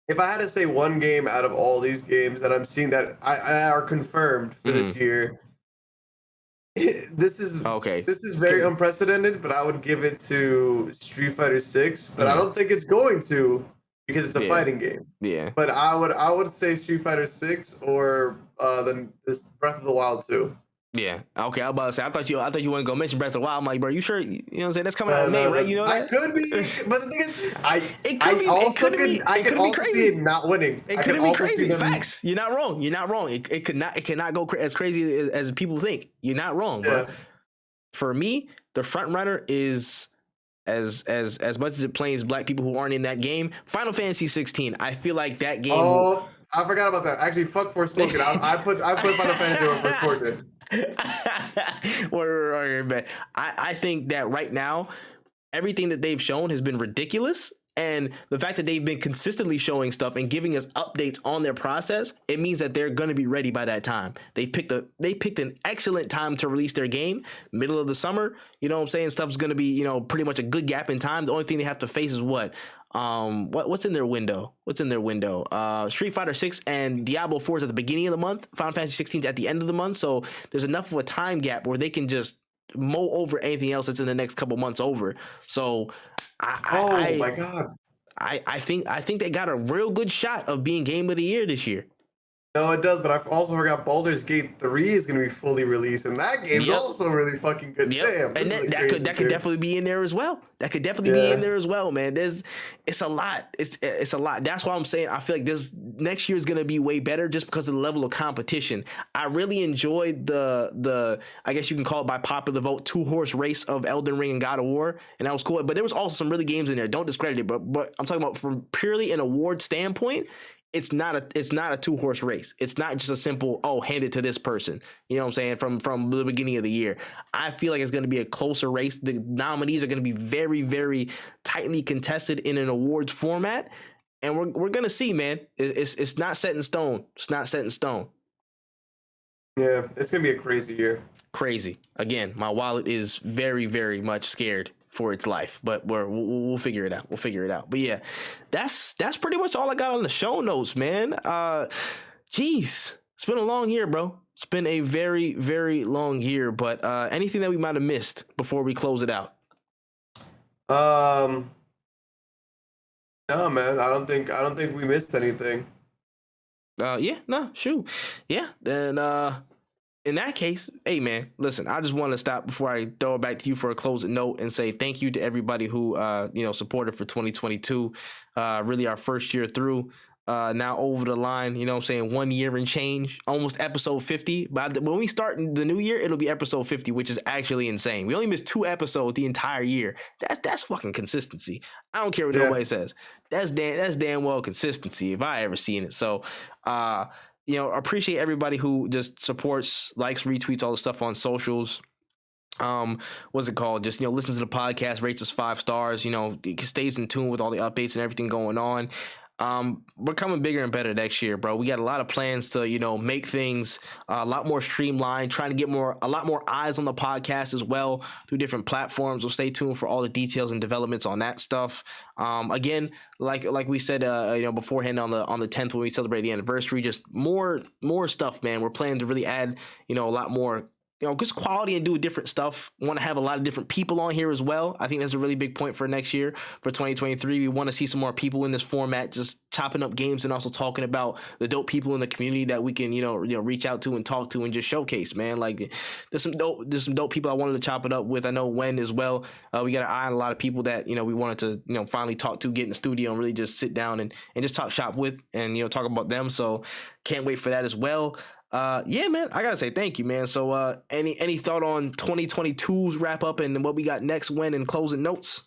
Speaker 3: if I had to say one game out of all these games that I'm seeing that I are confirmed for this year, this is okay. This is very unprecedented, but I would give it to Street Fighter 6, but I don't think it's going to because it's a fighting game.
Speaker 1: Yeah.
Speaker 3: But I would say Street Fighter 6 or this Breath of the Wild 2.
Speaker 1: Yeah. Okay. I was about to say. I thought you weren't gonna mention Breath of the Wild. I'm like, bro, you sure? You know what I'm saying? That's coming out in May, right? You know
Speaker 3: I
Speaker 1: that?
Speaker 3: could be, but the thing is,
Speaker 1: It could be. It could be.
Speaker 3: I
Speaker 1: It
Speaker 3: could
Speaker 1: could be
Speaker 3: also see it
Speaker 1: crazy.
Speaker 3: not winning.
Speaker 1: It
Speaker 3: I
Speaker 1: could
Speaker 3: could
Speaker 1: be
Speaker 3: also see
Speaker 1: crazy.
Speaker 3: them.
Speaker 1: Facts. You're not wrong. You're not wrong. It could not. It cannot go as crazy as people think. You're not wrong, bro.
Speaker 3: Yeah.
Speaker 1: For me, the front runner is as much as it plays black people who aren't in that game. Final Fantasy 16. I feel like that game.
Speaker 3: Oh, I forgot about that. Actually, fuck Forspoken. I put Final Fantasy over Forspoken.
Speaker 1: Man. I think that right now, everything that they've shown has been ridiculous. And the fact that they've been consistently showing stuff and giving us updates on their process, it means that they're going to be ready by that time. They picked an excellent time to release their game, middle of the summer. You know what I'm saying? Stuff's going to be, pretty much a good gap in time. The only thing they have to face is what's in their window? Street Fighter 6 and Diablo 4 is at the beginning of the month. Final Fantasy 16 is at the end of the month. So there's enough of a time gap where they can just mow over anything else that's in the next couple months over. So
Speaker 3: my God.
Speaker 1: I think they got a real good shot of being game of the year this year.
Speaker 3: No, it does, but I also forgot Baldur's Gate 3 is going to be fully released, and that game's also really fucking good.
Speaker 1: Yep.
Speaker 3: Damn,
Speaker 1: and that could definitely be in there as well. That could definitely be in there as well, man. It's a lot. It's a lot. That's why I'm saying I feel like this next year is going to be way better just because of the level of competition. I really enjoyed the I guess you can call it by popular vote 2-horse race of Elden Ring and God of War, and that was cool. But there was also some really games in there. Don't discredit it, but I'm talking about from purely an award standpoint. It's not a 2-horse race. It's not just a simple, hand it to this person. You know what I'm saying? From the beginning of the year. I feel like it's going to be a closer race. The nominees are going to be very, very tightly contested in an awards format. And we're going to see, man. It's not set in stone. It's not set in stone.
Speaker 3: Yeah, it's going to be a crazy year.
Speaker 1: Crazy. Again, my wallet is very, very much scared for its life, but we'll figure it out. But yeah, that's pretty much all I got on the show notes, man. Geez, it's been a long year, bro. It's been a very, very long year. But anything that we might have missed before we close it out?
Speaker 3: No, man. I don't think we missed anything.
Speaker 1: Yeah. Then in that case, hey man, listen, I just want to stop before I throw it back to you for a closing note and say thank you to everybody who supported for 2022. Really our first year through. Now over the line, 1 year and change, almost episode 50. But when we start the new year, it'll be episode 50, which is actually insane. We only missed 2 episodes the entire year. That's fucking consistency. I don't care what nobody says. That's damn well consistency if I ever seen it. So, appreciate everybody who just supports, likes, retweets all the stuff on socials. What's it called? Just, listens to the podcast, rates us 5 stars, stays in tune with all the updates and everything going on. We're coming bigger and better next year, bro. We got a lot of plans to, make things a lot more streamlined, trying to get a lot more eyes on the podcast as well through different platforms. We'll stay tuned for all the details and developments on that stuff. Again, like we said, beforehand on the 10th when we celebrate the anniversary, just more stuff, man. We're planning to really add, a lot more, just quality and do different stuff. Want to have a lot of different people on here as well. I think that's a really big point for next year, for 2023. We want to see some more people in this format, just chopping up games and also talking about the dope people in the community that we can, reach out to and talk to and just showcase, man. Like there's some dope people I wanted to chop it up with. I know Wen as well. We got an eye on a lot of people that, we wanted to, finally talk to, get in the studio and really just sit down and just talk shop with and, talk about them. So can't wait for that as well. Yeah, man, I gotta say thank you, man. So any thought on 2022's wrap up and what we got next, Wen, and closing notes?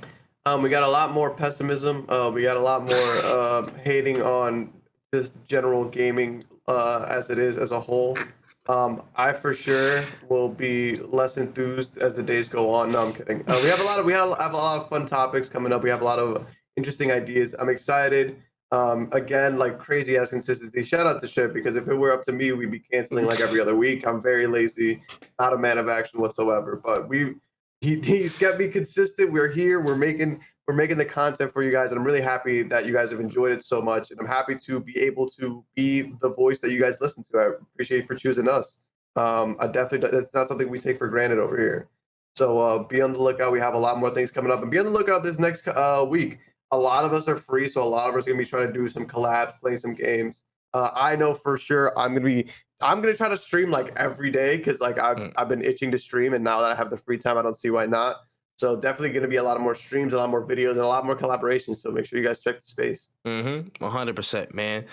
Speaker 3: We got a lot more pessimism. We got a lot more hating on just general gaming as it is as a whole. I for sure will be less enthused as the days go on. No, I'm kidding. We have a lot of fun topics coming up. We have a lot of interesting ideas. I'm excited. Again, like crazy ass consistency. Shout out to Ship, because if it were up to me, we'd be canceling like every other week. I'm very lazy, not a man of action whatsoever. But he's kept me consistent. We're here. We're making the content for you guys, and I'm really happy that you guys have enjoyed it so much. And I'm happy to be able to be the voice that you guys listen to. I appreciate you for choosing us. I definitely, it's not something we take for granted over here. So be on the lookout. We have a lot more things coming up, and be on the lookout this next week. A lot of us are free, so a lot of us are going to be trying to do some collabs, playing some games. I know for sure I'm gonna try to stream like every day because like I've been itching to stream, and now that I have the free time, I don't see why not. So definitely gonna be a lot of more streams, a lot more videos, and a lot more collaborations. So make sure you guys check the space.
Speaker 1: 100%, man.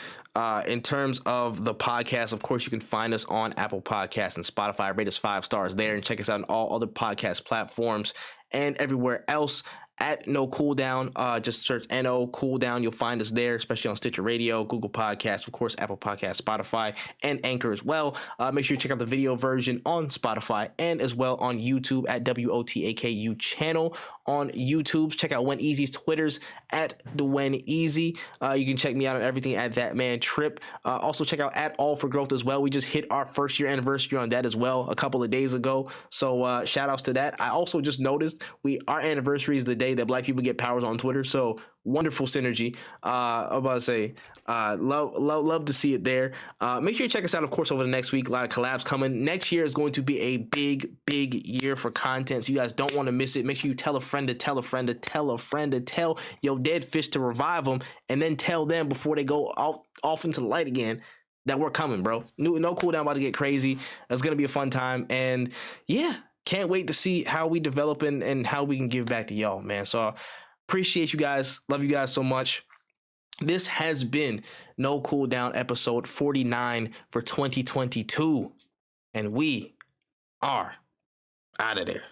Speaker 1: In terms of the podcast, of course, you can find us on Apple Podcasts and Spotify. Rate us 5 stars there, and check us out on all other podcast platforms and everywhere else at No Cooldown. Just search NO Cooldown. You'll find us there, especially on Stitcher Radio, Google Podcasts, of course, Apple Podcasts, Spotify, and Anchor as well. Make sure you check out the video version on Spotify and as well on YouTube at WOTAKU channel on YouTube. Check out WenEazy's Twitters at the WenEazy. You can check me out on everything at ThatManTripp. Also check out at All for Growth as well. We just hit our 1st year anniversary on that as well a couple of days ago. So shout outs to that. I also just noticed our anniversary is the day that Black people get powers on Twitter. So wonderful synergy. I'm about to say, love to see it there. Make sure you check us out, of course, over the next week. A lot of collabs coming. Next year is going to be a big year for content, so you guys don't want to miss it. Make sure you tell a friend to tell a friend to tell a friend to tell your dead fish to revive them, and then tell them before they go off into the light again that we're coming, bro. No Cooldown about to get crazy. It's gonna be a fun time, and yeah, can't wait to see how we develop and how we can give back to y'all, man. So appreciate you guys. Love you guys so much. This has been No Cooldown episode 49 for 2022. And we are out of there.